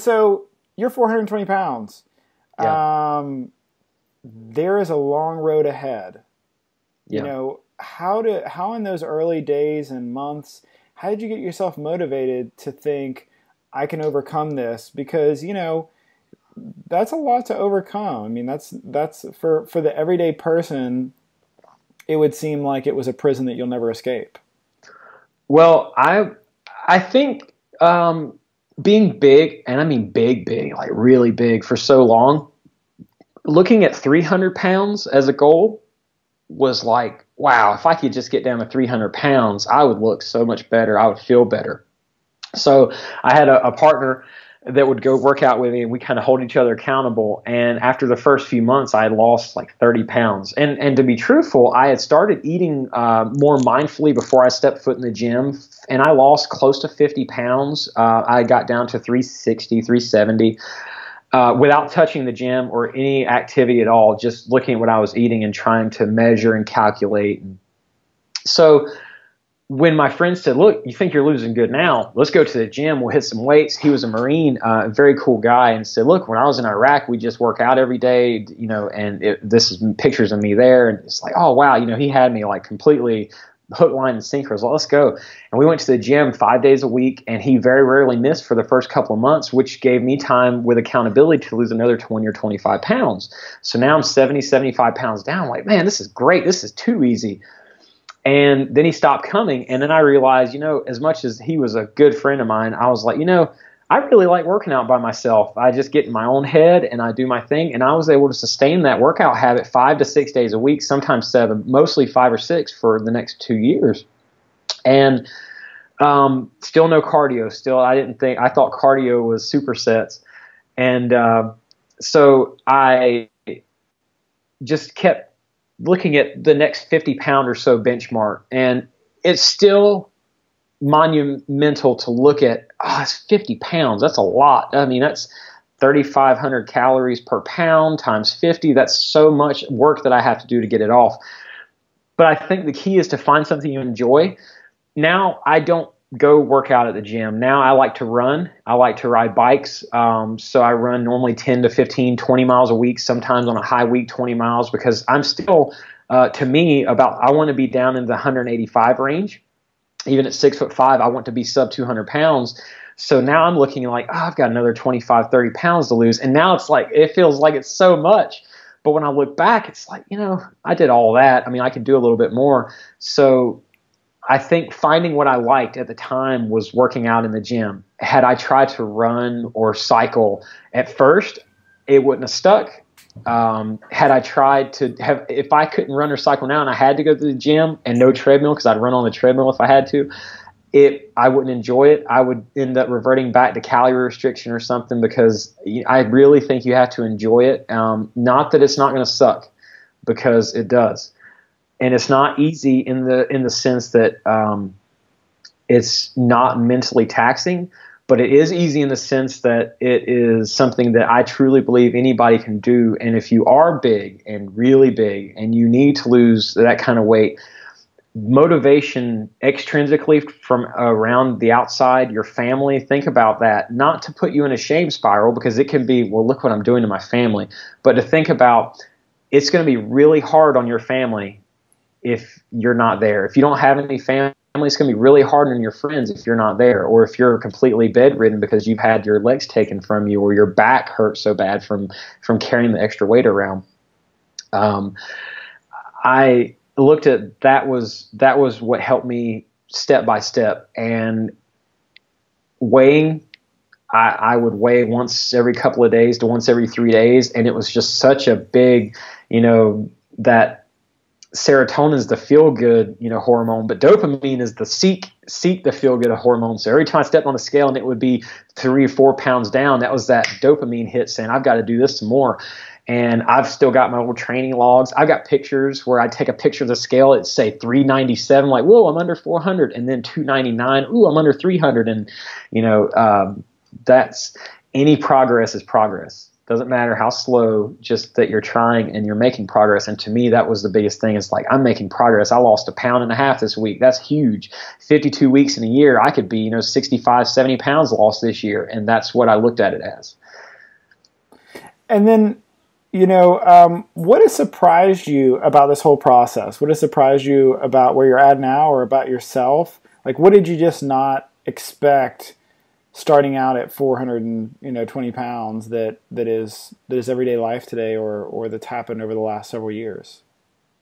So you're 420 pounds. Yeah. There is a long road ahead. Yeah. How in those early days and months, how did you get yourself motivated to think, I can overcome this? Because, that's a lot to overcome. I mean, that's for the everyday person, it would seem like it was a prison that you'll never escape. Well, I think being big, and I mean big, like really big for so long, looking at 300 pounds as a goal was like, wow, if I could just get down to 300 pounds, I would look so much better. I would feel better. So I had a partner that would go work out with me, and we kind of hold each other accountable. And after the first few months, I had lost like 30 pounds. And to be truthful, I had started eating more mindfully before I stepped foot in the gym, and I lost close to 50 pounds. I got down to 360, 370. without touching the gym or any activity at all, just looking at what I was eating and trying to measure and calculate. So when my friend said, look, you think you're losing good now, let's go to the gym, we'll hit some weights. He was a Marine, a very cool guy, and said, look, when I was in Iraq, we just work out every day, and this is pictures of me there. And it's like, oh, wow, he had me like completely hook, line, and sinker. So let's go. And we went to the gym 5 days a week, and he very rarely missed for the first couple of months, which gave me time with accountability to lose another 20 or 25 pounds. So now I'm 70, 75 pounds down. I'm like, man, this is great. This is too easy. And then he stopped coming. And then I realized, as much as he was a good friend of mine, I was like, I really like working out by myself. I just get in my own head and I do my thing. And I was able to sustain that workout habit 5 to 6 days a week, sometimes 7, mostly 5 or 6 for the next 2 years. And still no cardio. I thought cardio was supersets. And so I just kept looking at the next 50 pound or so benchmark. And it's still monumental to look at, it's 50 pounds. That's a lot. I mean, that's 3,500 calories per pound times 50. That's so much work that I have to do to get it off. But I think the key is to find something you enjoy. Now I don't go work out at the gym. Now I like to run. I like to ride bikes. So I run normally 10 to 15, 20 miles a week, sometimes on a high week, 20 miles, because I'm still, to me, I want to be down in the 185 range. Even at 6'5", I want to be sub 200 pounds. So now I'm looking like, I've got another 25, 30 pounds to lose. And now it's like, it feels like it's so much. But when I look back, it's like, I did all that. I mean, I could do a little bit more. So I think finding what I liked at the time was working out in the gym. Had I tried to run or cycle at first, it wouldn't have stuck. Had I tried to if I couldn't run or cycle now and I had to go to the gym and no treadmill, because I'd run on the treadmill if I had to, I wouldn't enjoy it. I would end up reverting back to calorie restriction or something, because I really think you have to enjoy it. Not that it's not going to suck, because it does. And it's not easy in the sense that it's not mentally taxing, but it is easy in the sense that it is something that I truly believe anybody can do. And if you are big and really big and you need to lose that kind of weight, motivation extrinsically from around the outside, your family, think about that. Not to put you in a shame spiral, because it can be, well, look what I'm doing to my family, but to think about it's going to be really hard on your family if you're not there. If you don't have any family, it's going to be really hard on your friends if you're not there, or if you're completely bedridden because you've had your legs taken from you, or your back hurts so bad from carrying the extra weight around. I looked at that was what helped me step by step. And weighing, I would weigh once every couple of days to once every 3 days, and it was just such a big, that serotonin is the feel-good, hormone, but dopamine is the seek the feel-good hormone. So every time I stepped on the scale and it would be 3 or 4 pounds down, that was that dopamine hit saying, I've got to do this some more. And I've still got my old training logs. I've got pictures where I take a picture of the scale. It'd say 397, like, whoa, I'm under 400. And then 299, ooh, I'm under 300. And, that's any progress is progress. Doesn't matter how slow, just that you're trying and you're making progress. And to me, that was the biggest thing. It's like, I'm making progress. I lost 1.5 pounds this week. That's huge. 52 weeks in a year, I could be, 65, 70 pounds lost this year. And that's what I looked at it as. And then, what has surprised you about this whole process? What has surprised you about where you're at now, or about yourself? Like, what did you just not expect starting out at 420 pounds that is everyday life today, or that's happened over the last several years?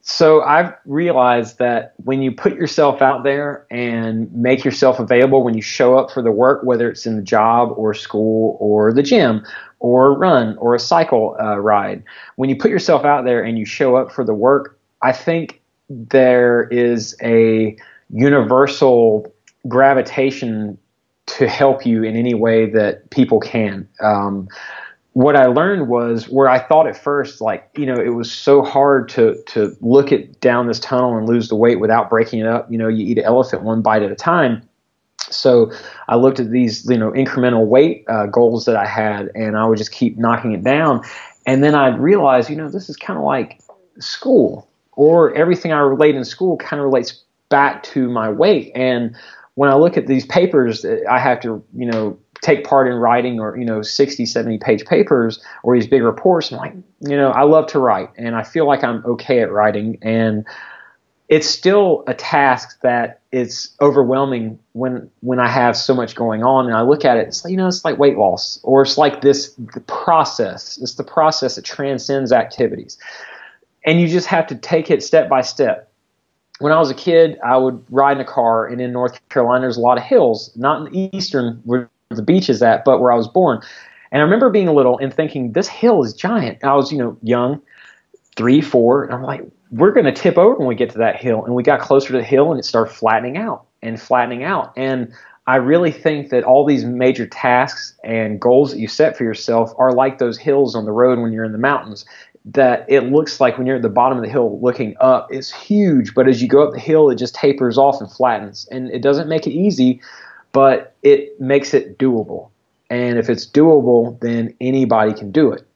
So I've realized that when you put yourself out there and make yourself available, when you show up for the work, whether it's in the job or school or the gym or run or a cycle ride, when you put yourself out there and you show up for the work, I think there is a universal gravitation to help you in any way that people can. What I learned was, where I thought at first, it was so hard to look down this tunnel and lose the weight without breaking it up. You eat an elephant one bite at a time. So I looked at these, incremental weight goals that I had, and I would just keep knocking it down. And then I realized, this is kind of like school, or everything I relate in school kind of relates back to my weight. And when I look at these papers, I have to, take part in writing, or, 60, 70 page papers or these big reports. And I'm like, I love to write, and I feel like I'm okay at writing. And it's still a task that it's overwhelming when I have so much going on, and I look at it, it's like, it's like weight loss, or it's like the process. It's the process that transcends activities, and you just have to take it step by step. When I was a kid, I would ride in a car, and in North Carolina, there's a lot of hills, not in the eastern where the beach is at, but where I was born. And I remember being little and thinking, this hill is giant. I was, young, 3, 4, and I'm like, we're going to tip over when we get to that hill. And we got closer to the hill, and it started flattening out and flattening out. And I really think that all these major tasks and goals that you set for yourself are like those hills on the road when you're in the mountains, that it looks like when you're at the bottom of the hill looking up, it's huge. But as you go up the hill, it just tapers off and flattens. And it doesn't make it easy, but it makes it doable. And if it's doable, then anybody can do it.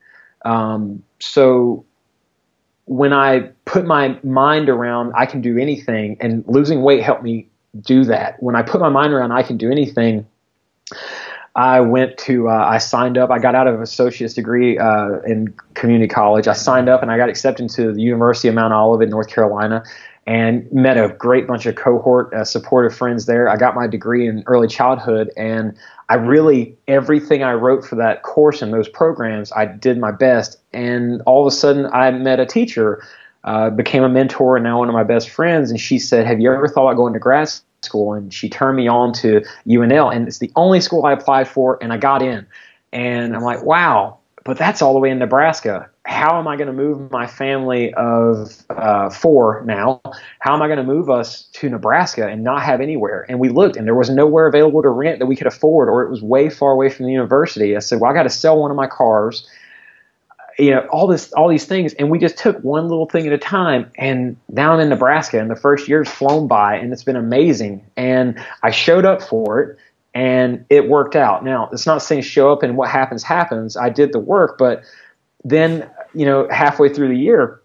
So when I put my mind around I can do anything, and losing weight helped me do that. When I put my mind around I can do anything, I went to, I signed up. I got out of an associate's degree in community college. I signed up and I got accepted to the University of Mount Olive in North Carolina, and met a great bunch of cohort supportive friends there. I got my degree in early childhood, and everything I wrote for that course and those programs, I did my best. And all of a sudden I met a teacher, became a mentor, and now one of my best friends. And she said, have you ever thought about going to grad school? And she turned me on to UNL, and it's the only school I applied for, and I got in. And I'm like, wow, but that's all the way in Nebraska. How am I going to move my family of 4 now? How am I going to move us to Nebraska and not have anywhere? And we looked, and there was nowhere available to rent that we could afford, or it was way far away from the university. I said, well, I got to sell one of my cars, all these things. And we just took one little thing at a time. And now I'm in Nebraska, and the first year's flown by, and it's been amazing. And I showed up for it, and it worked out. Now, it's not saying show up and what happens, happens. I did the work, but then, halfway through the year,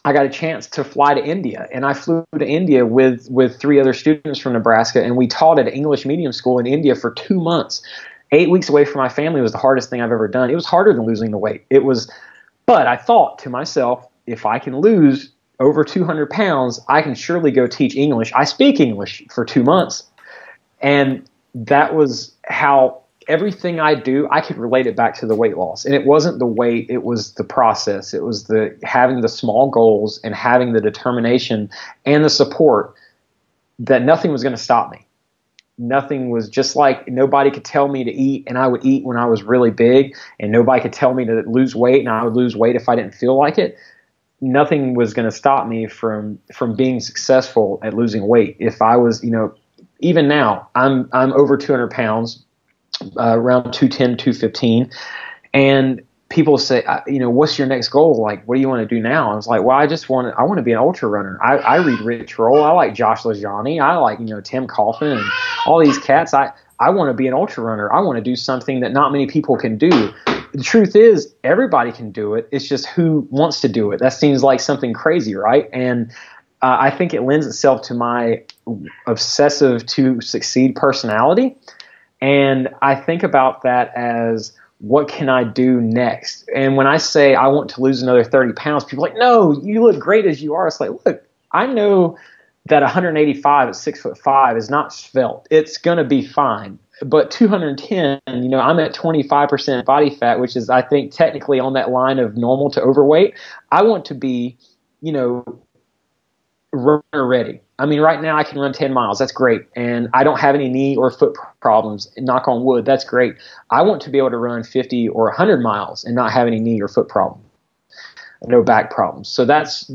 I got a chance to fly to India, and I flew to India with 3 other students from Nebraska, and we taught at an English medium school in India for 2 months. 8 weeks away from my family was the hardest thing I've ever done. It was harder than losing the weight. But I thought to myself, if I can lose over 200 pounds, I can surely go teach English. I speak English for 2 months, and that was how everything I do, I could relate it back to the weight loss. And it wasn't the weight, it was the process. It was having the small goals and having the determination and the support that nothing was going to stop me. Nothing was, just like nobody could tell me to eat, and I would eat when I was really big, and nobody could tell me to lose weight, and I would lose weight if I didn't feel like it. Nothing was going to stop me from being successful at losing weight. If I was, even now, I'm over 200 pounds, around 210, 215. And people say, what's your next goal? Like, what do you want to do now? I was like, well, I want to be an ultra runner. I read Rich Roll. I like Josh Lajani. I like, Tim Coffin and all these cats. I want to be an ultra runner. I want to do something that not many people can do. The truth is, everybody can do it. It's just who wants to do it. That seems like something crazy, right? And I think it lends itself to my obsessive to succeed personality. And I think about that as, what can I do next? And when I say I want to lose another 30 pounds, people are like, no, you look great as you are. It's like, look, I know that 185 at 6'5" is not svelte. It's going to be fine. But 210, I'm at 25% body fat, which is, I think, technically on that line of normal to overweight. I want to be, runner ready. I mean, right now I can run 10 miles. That's great. And I don't have any knee or foot problems. Knock on wood. That's great. I want to be able to run 50 or 100 miles and not have any knee or foot problems. No back problems. So that's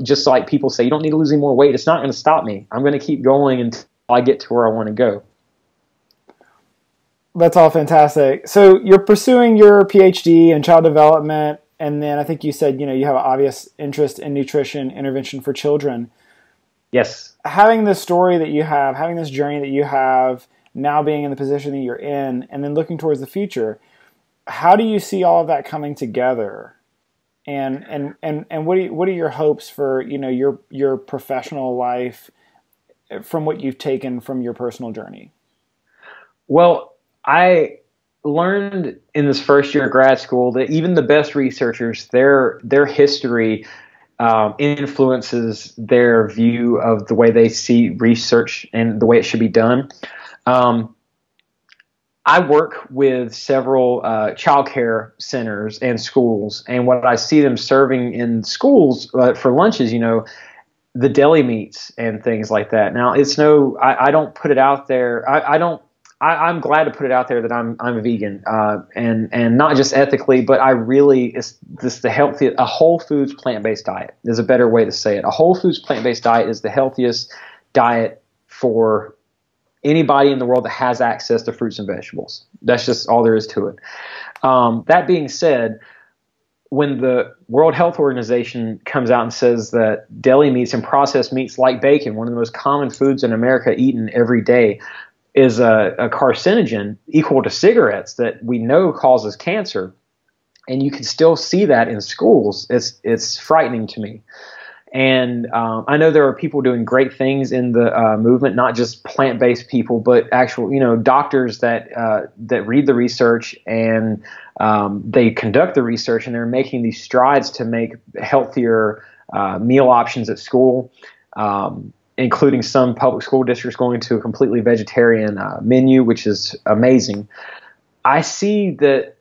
just like people say, you don't need to lose any more weight. It's not going to stop me. I'm going to keep going until I get to where I want to go. That's all fantastic. So you're pursuing your PhD in child development, and then I think you said, you have an obvious interest in nutrition intervention for children. Yes. Having this story that you have, having this journey that you have, now being in the position that you're in, and then looking towards the future, how do you see all of that coming together? And what are your hopes for, you know, your professional life from what you've taken from your personal journey? Well, I learned in this first year of grad school that even the best researchers, their history influences their view of the way they see research and the way it should be done. Um, I work with several childcare centers and schools, and what I see them serving in schools for lunches, you know, the deli meats and things like that. Now, it's no, I don't put it out there. I don't. I'm glad to put it out there that I'm a vegan, and not just ethically, but I really it's this the healthy a whole foods plant-based diet is a better way to say it. A whole foods plant-based diet is the healthiest diet for anybody in the world that has access to fruits and vegetables. That's just all there is to it. That being said, when the World Health Organization comes out and says that deli meats and processed meats like bacon, one of the most common foods in America eaten every day, is a carcinogen equal to cigarettes that we know causes cancer, and you can still see that in schools, it's frightening to me. And I know there are people doing great things in the movement, not just plant-based people, but actual, you know, doctors that read the research and they conduct the research, and they're making these strides to make healthier meal options at school, including some public school districts going to a completely vegetarian menu, which is amazing. I see that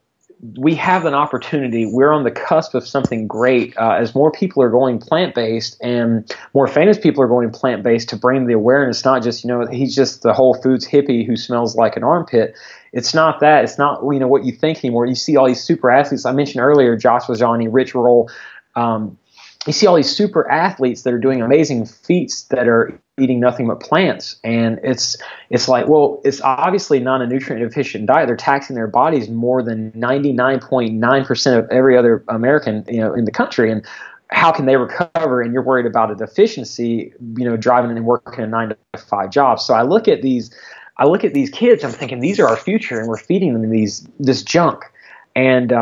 we have an opportunity. We're on the cusp of something great as more people are going plant-based and more famous people are going plant-based to bring the awareness, not just, you know, he's just the Whole Foods hippie who smells like an armpit. It's not that. It's not, you know, what you think anymore. You see all these super athletes. I mentioned earlier, Josh Byrd, Rich Roll. You see all these super athletes that are doing amazing feats that are eating nothing but plants, and it's like, well, it's obviously not a nutrient deficient diet. They're taxing their bodies more than 99.9% of every other American, you know, in the country, and how can they recover? And you're worried about a deficiency, you know, driving and working a 9-to-5 job. So I look at these kids. I'm thinking these are our future, and we're feeding them this junk, and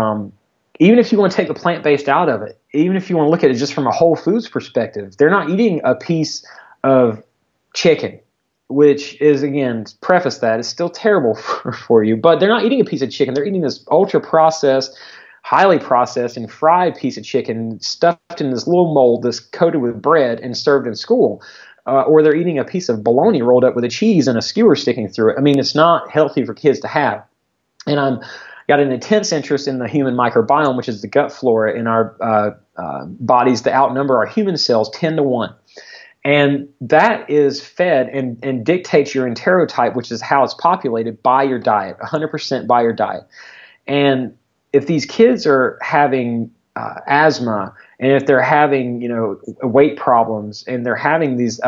even if you want to take the plant-based out of it, even if you want to look at it just from a whole foods perspective, they're not eating a piece of chicken, which is, again, preface that, it's still terrible for you, but they're not eating a piece of chicken. They're eating this ultra-processed, highly processed and fried piece of chicken stuffed in this little mold that's coated with bread and served in school. Or they're eating a piece of bologna rolled up with a cheese and a skewer sticking through it. I mean, it's not healthy for kids to have. And I'm got an intense interest in the human microbiome, which is the gut flora in our bodies that outnumber our human cells 10-to-1. And that is fed and dictates your enterotype, which is how it's populated, by your diet, 100% by your diet. And if these kids are having asthma, and if they're having, you know, weight problems, and they're having these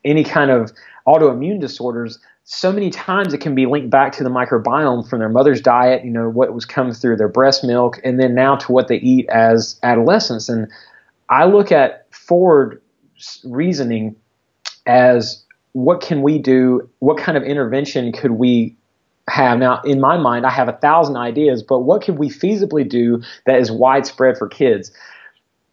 any kind of autoimmune disorders, so many times it can be linked back to the microbiome from their mother's diet, you know, what was coming through their breast milk, and then now to what they eat as adolescents. And I look at forward reasoning as, what can we do? What kind of intervention could we have? Now, in my mind, I have 1,000 ideas, but what can we feasibly do that is widespread for kids?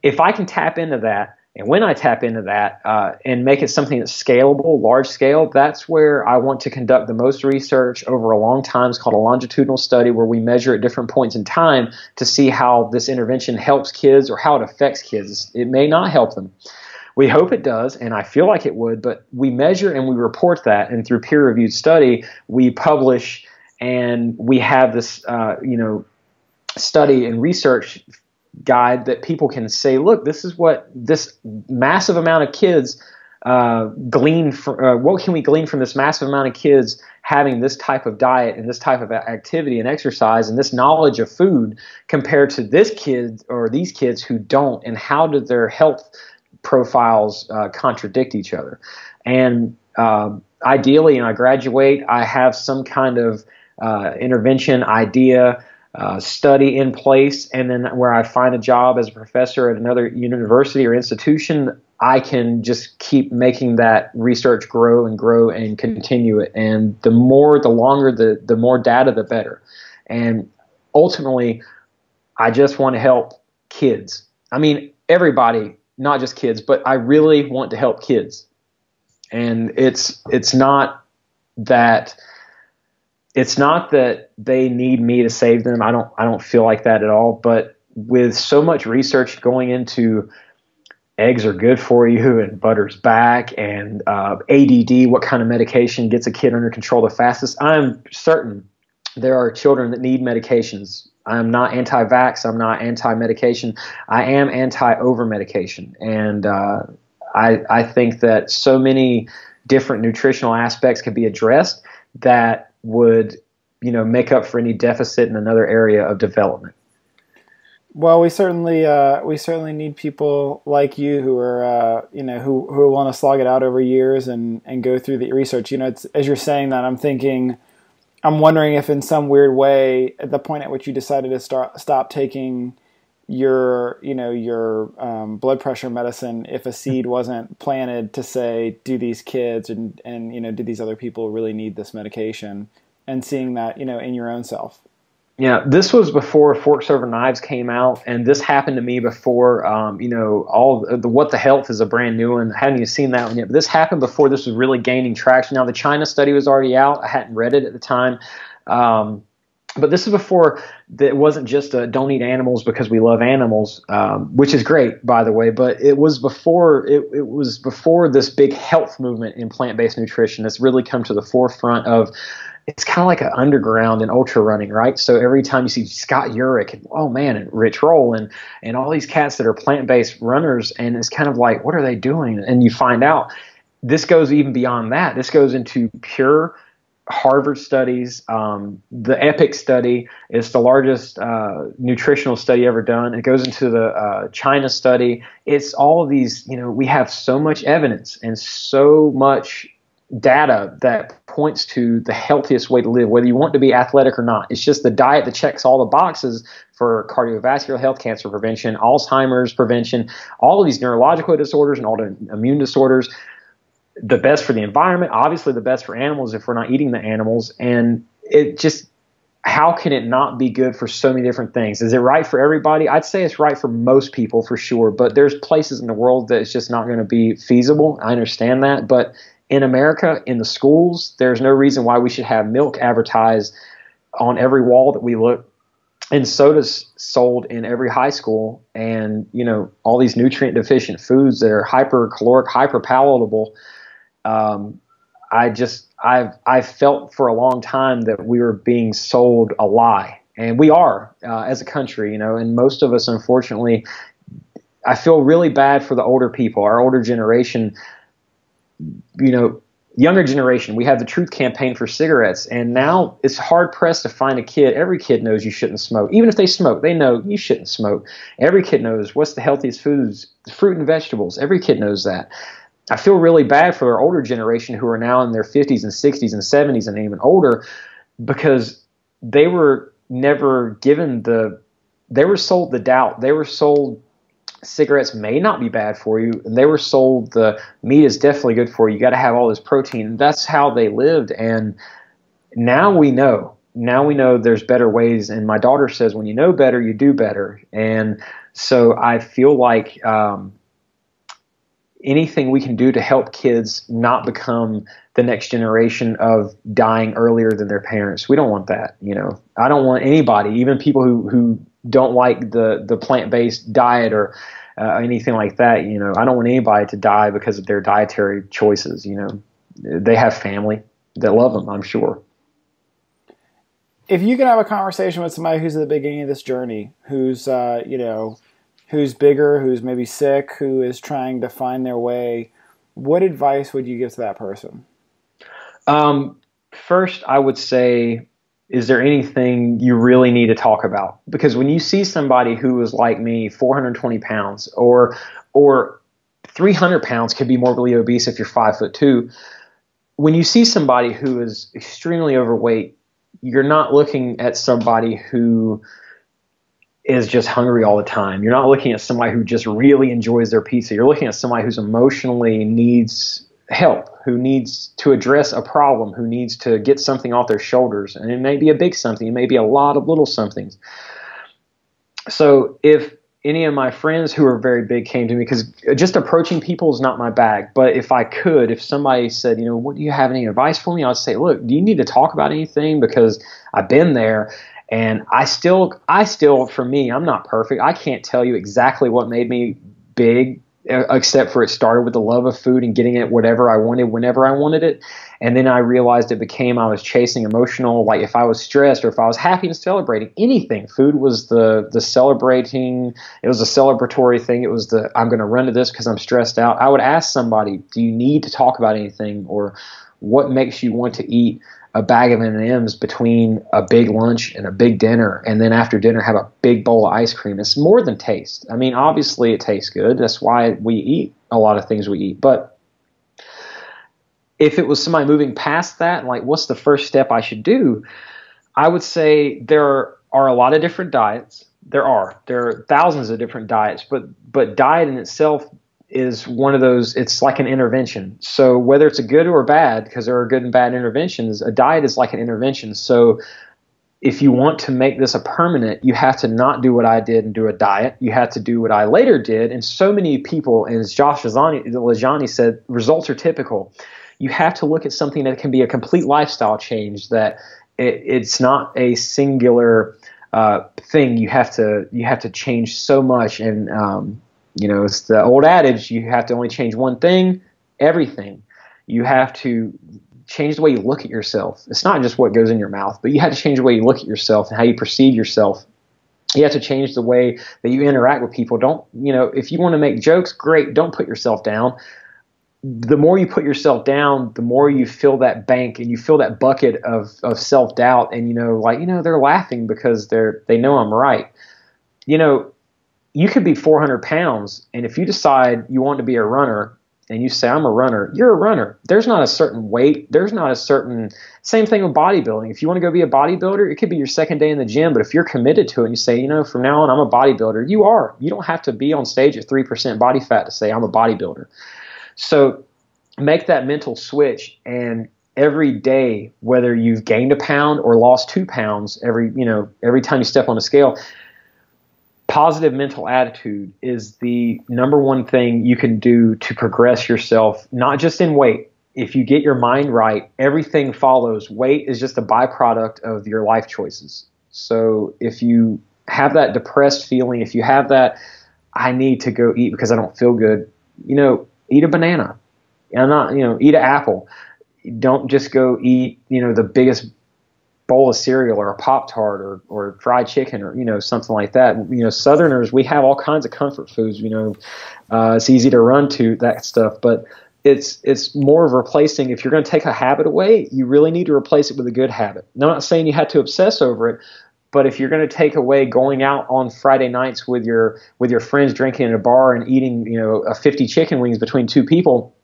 If I can tap into that, and when I tap into that and make it something that's scalable, large scale, that's where I want to conduct the most research over a long time. It's called a longitudinal study, where we measure at different points in time to see how this intervention helps kids or how it affects kids. It may not help them. We hope it does, and I feel like it would, but we measure and we report that, and through peer-reviewed study, we publish, and we have this, study and research guide that people can say, look, this is what this massive amount of kids glean from. What can we glean from this massive amount of kids having this type of diet and this type of activity and exercise and this knowledge of food compared to this kid or these kids who don't, and how do their health profiles contradict each other? And ideally, when I graduate, I have some kind of intervention idea, study in place, and then where I find a job as a professor at another university or institution, I can just keep making that research grow and grow and continue it. And the longer, the more data, the better. And ultimately, I just want to help kids. I mean, everybody, not just kids, but I really want to help kids. And it's not that they need me to save them. I don't feel like that at all. But with so much research going into eggs are good for you and butter's back and ADD, what kind of medication gets a kid under control the fastest, I'm certain there are children that need medications. I'm not anti-vax. I'm not anti-medication. I am anti-over-medication. And I think that so many different nutritional aspects could be addressed that would, make up for any deficit in another area of development. Well, we certainly need people like you who are who are willing to slog it out over years and go through the research. It's, as you're saying that, I'm wondering if in some weird way, at the point at which you decided to stop taking your blood pressure medicine, if a seed wasn't planted to say, do these kids and do these other people really need this medication, and seeing that in your own self. Yeah, this was before Forks Over Knives came out, and this happened to me before, all the What the Health is a brand new one. I hadn't even seen that one yet, but this happened before this was really gaining traction. Now, the China study was already out. I hadn't read it at the time. But this is before it wasn't just a don't eat animals because we love animals, which is great, by the way. But it was before this big health movement in plant-based nutrition that's really come to the forefront of. It's kind of like an underground in ultra running, right? So every time you see Scott Urich and Rich Roll and all these cats that are plant-based runners, and it's kind of like, what are they doing? And you find out this goes even beyond that. This goes into pure Harvard studies. The EPIC study is the largest nutritional study ever done. It goes into the China study. It's all of these, we have so much evidence and so much data that points to the healthiest way to live, whether you want to be athletic or not. It's just the diet that checks all the boxes for cardiovascular health, cancer prevention, Alzheimer's prevention, all of these neurological disorders and autoimmune disorders. The best for the environment, obviously the best for animals if we're not eating the animals. And it just, how can it not be good for so many different things? Is it right for everybody? I'd say it's right for most people for sure, but there's places in the world that it's just not going to be feasible. I understand that, but in America, in the schools, there's no reason why we should have milk advertised on every wall that we look, and sodas sold in every high school, and all these nutrient deficient foods that are hypercaloric, hyper palatable. I've felt for a long time that we were being sold a lie, and we are as a country, and most of us, unfortunately, I feel really bad for the older people, our older generation. Younger generation, we have the Truth Campaign for cigarettes, and now it's hard pressed to find a kid. Every kid knows you shouldn't smoke. Even if they smoke, they know you shouldn't smoke. Every kid knows what's the healthiest foods, fruit and vegetables. Every kid knows that. I feel really bad for our older generation who are now in their 50s and 60s and 70s and even older, because they were never given they were sold the doubt. They were sold cigarettes may not be bad for you, and they were sold the meat is definitely good for you. You got to have all this protein. That's how they lived, and now we know. Now we know there's better ways, and my daughter says when you know better, you do better. And so I feel like anything we can do to help kids not become the next generation of dying earlier than their parents. We don't want that. I don't want anybody, even people who don't like the plant-based diet or anything like that. I don't want anybody to die because of their dietary choices. They have family that love them, I'm sure. If you can have a conversation with somebody who's at the beginning of this journey, who's who's bigger, who's maybe sick, who is trying to find their way, what advice would you give to that person? First, I would say, is there anything you really need to talk about? Because when you see somebody who is like me, 420 pounds or 300 pounds, could be morbidly obese if you're 5'2". When you see somebody who is extremely overweight, you're not looking at somebody who is just hungry all the time. You're not looking at somebody who just really enjoys their pizza. You're looking at somebody who's emotionally needs help, who needs to address a problem, who needs to get something off their shoulders. And it may be a big something. It may be a lot of little somethings. So if any of my friends who are very big came to me, because just approaching people is not my bag, but if I could, if somebody said, what do you have any advice for me? I'd say, look, do you need to talk about anything? Because I've been there, and I still, for me, I'm not perfect. I can't tell you exactly what made me big, except for it started with the love of food and getting it whatever I wanted, whenever I wanted it. And then I realized it became, I was chasing emotional, like if I was stressed or if I was happy and celebrating anything, food was the celebrating. It was a celebratory thing. It was I'm going to run to this because I'm stressed out. I would ask somebody, do you need to talk about anything, or what makes you want to eat a bag of M&Ms between a big lunch and a big dinner, and then after dinner have a big bowl of ice cream? It's more than taste. I mean, obviously it tastes good. That's why we eat a lot of things we eat. But if it was somebody moving past that, like what's the first step I should do? I would say there are a lot of different diets. There are thousands of different diets, but diet in itself is one of those, it's like an intervention. So whether it's a good or bad, because there are good and bad interventions, a diet is like an intervention. So if you want to make this a permanent, you have to not do what I did and do a diet. You have to do what I later did. And so many people, and as Josh Lajani said, results are typical. You have to look at something that can be a complete lifestyle change, that it's not a singular thing. You have to change so much. And, it's the old adage, you have to only change one thing, everything. You have to change the way you look at yourself. It's not just what goes in your mouth, but you have to change the way you look at yourself and how you perceive yourself. You have to change the way that you interact with people. Don't, if you want to make jokes, great. Don't put yourself down. The more you put yourself down, the more you fill that bank and you fill that bucket of self-doubt. And, they're laughing because they know I'm right. You could be 400 pounds, and if you decide you want to be a runner and you say, I'm a runner, you're a runner. There's not a certain weight. There's not a certain – same thing with bodybuilding. If you want to go be a bodybuilder, it could be your second day in the gym, but if you're committed to it and you say, from now on I'm a bodybuilder, you are. You don't have to be on stage at 3% body fat to say I'm a bodybuilder. So make that mental switch, and every day, whether you've gained a pound or lost 2 pounds, every time you step on a scale – positive mental attitude is the number one thing you can do to progress yourself, not just in weight. If you get your mind right, everything follows. Weight is just a byproduct of your life choices. So if you have that depressed feeling, if you have that, I need to go eat because I don't feel good, eat a banana. Eat an apple. Don't just go eat, the biggest bowl of cereal or a Pop-Tart or fried chicken or, something like that. Southerners, we have all kinds of comfort foods, it's easy to run to that stuff, but it's more of replacing. If you're going to take a habit away, you really need to replace it with a good habit. Now, I'm not saying you have to obsess over it, but if you're going to take away going out on Friday nights with your friends, drinking in a bar and eating, 50 chicken wings between two people,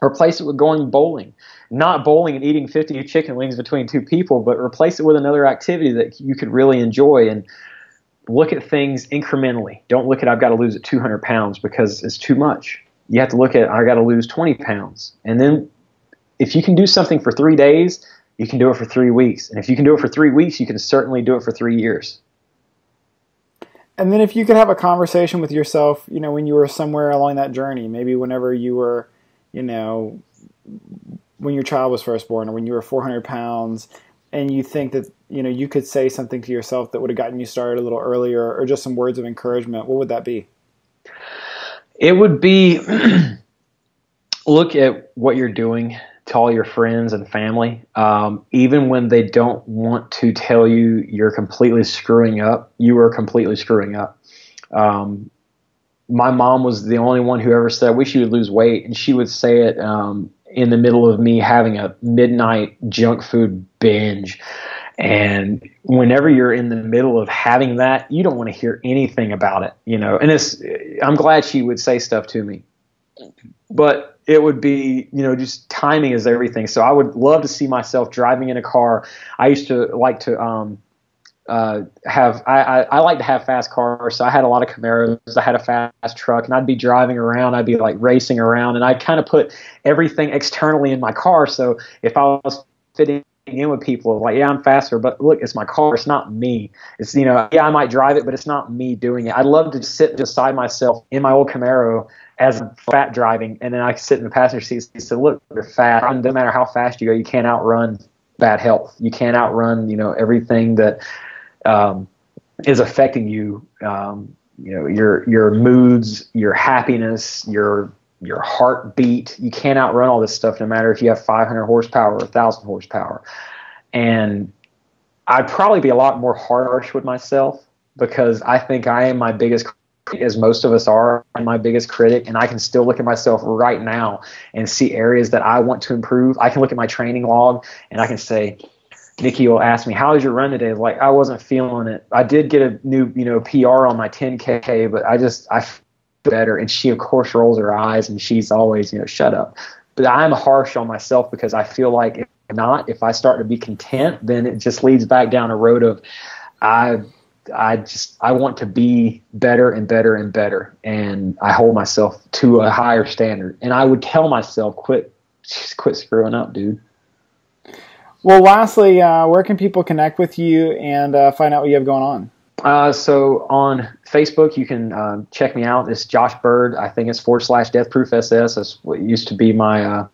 replace it with going bowling. Not bowling and eating 50 chicken wings between two people, but replace it with another activity that you could really enjoy, and look at things incrementally. Don't look at I've got to lose 200 pounds because it's too much. You have to look at I got to lose 20 pounds. And then if you can do something for 3 days, you can do it for 3 weeks. And if you can do it for 3 weeks, you can certainly do it for 3 years. And then if you could have a conversation with yourself, when you were somewhere along that journey, maybe whenever you were, when your child was first born, or when you were 400 pounds, and you think that, you could say something to yourself that would have gotten you started a little earlier, or just some words of encouragement, what would that be? It would be, look at what you're doing to all your friends and family. Even when they don't want to tell you you're completely screwing up, you are completely screwing up. My mom was the only one who ever said, I wish you would lose weight. And she would say it in the middle of me having a midnight junk food binge. And whenever you're in the middle of having that, you don't want to hear anything about it, And I'm glad she would say stuff to me. But it would be, just timing is everything. So I would love to see myself driving in a car. I used to like to I like to have fast cars, so I had a lot of Camaros. I had a fast truck, and I'd be driving around. I'd be like racing around, and I'd kind of put everything externally in my car. So if I was fitting in with people, like, yeah, I'm faster, but look, it's my car. It's not me. It's, yeah, I might drive it, but it's not me doing it. I'd love to sit beside myself in my old Camaro as I'm fat driving, and then I sit in the passenger seat and say, look, you're fat. And no matter how fast you go, you can't outrun bad health. You can't outrun, everything that is affecting you. Your moods, your happiness, your heartbeat. You can't outrun all this stuff, no matter if you have 500 horsepower or 1,000 horsepower. And I'd probably be a lot more harsh with myself, because I think I am my biggest critic, as most of us are. I'm my biggest critic, and I can still look at myself right now and see areas that I want to improve. I can look at my training log and I can say, Nikki will ask me, how was your run today? Like, I wasn't feeling it. I did get a new, PR on my 10K, but I feel better. And she, of course, rolls her eyes, and she's always, shut up. But I'm harsh on myself, because I feel like if I start to be content, then it just leads back down a road of I want to be better and better and better. And I hold myself to a higher standard. And I would tell myself, quit screwing up, dude. Well, lastly, where can people connect with you and find out what you have going on? So on Facebook, you can check me out. It's Josh Byrd. I think it's / Death Proof SS. That's what used to be my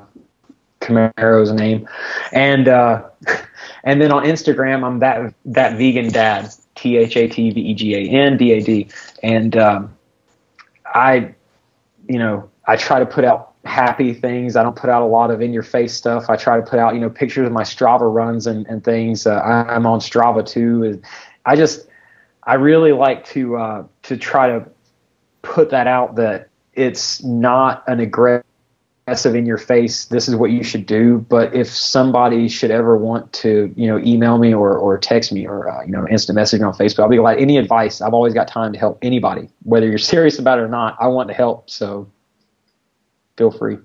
Camaro's name. And then on Instagram, I'm that vegan dad, ThatVegan DAD. And I try to put out happy things. I don't put out a lot of in-your-face stuff. I try to put out, pictures of my Strava runs and things. I'm on Strava too. I really like to try to put that out, that it's not an aggressive in your face, this is what you should do. But if somebody should ever want to, email me or text me or, instant message on Facebook, I'll be glad. Any advice, I've always got time to help anybody, whether you're serious about it or not. I want to help. So feel free.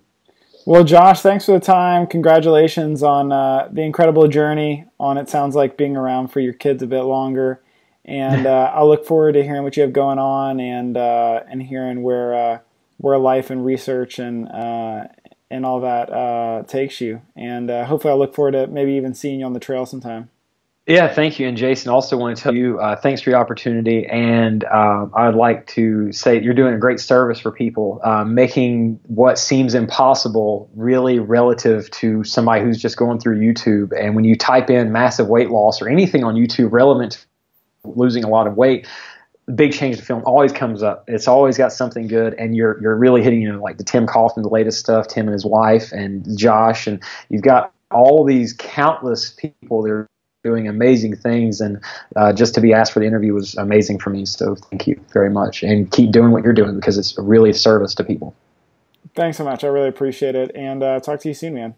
Well, Josh, thanks for the time. Congratulations on the incredible journey on, it sounds like, being around for your kids a bit longer. And I'll look forward to hearing what you have going on and hearing where life and research and all that takes you. And hopefully I'll look forward to maybe even seeing you on the trail sometime. Yeah, thank you. And Jason, also want to tell you, thanks for your opportunity. And I'd like to say you're doing a great service for people, making what seems impossible really relative to somebody who's just going through YouTube. And when you type in massive weight loss or anything on YouTube relevant to losing a lot of weight, Big Change the Film always comes up. It's always got something good, and you're really hitting, like the Tim Kaufman, the latest stuff, Tim and his wife, and Josh, and you've got all these countless people that are doing amazing things, and just to be asked for the interview was amazing for me. So thank you very much, and keep doing what you're doing, because it's really a service to people. Thanks so much. I really appreciate it, and talk to you soon, man.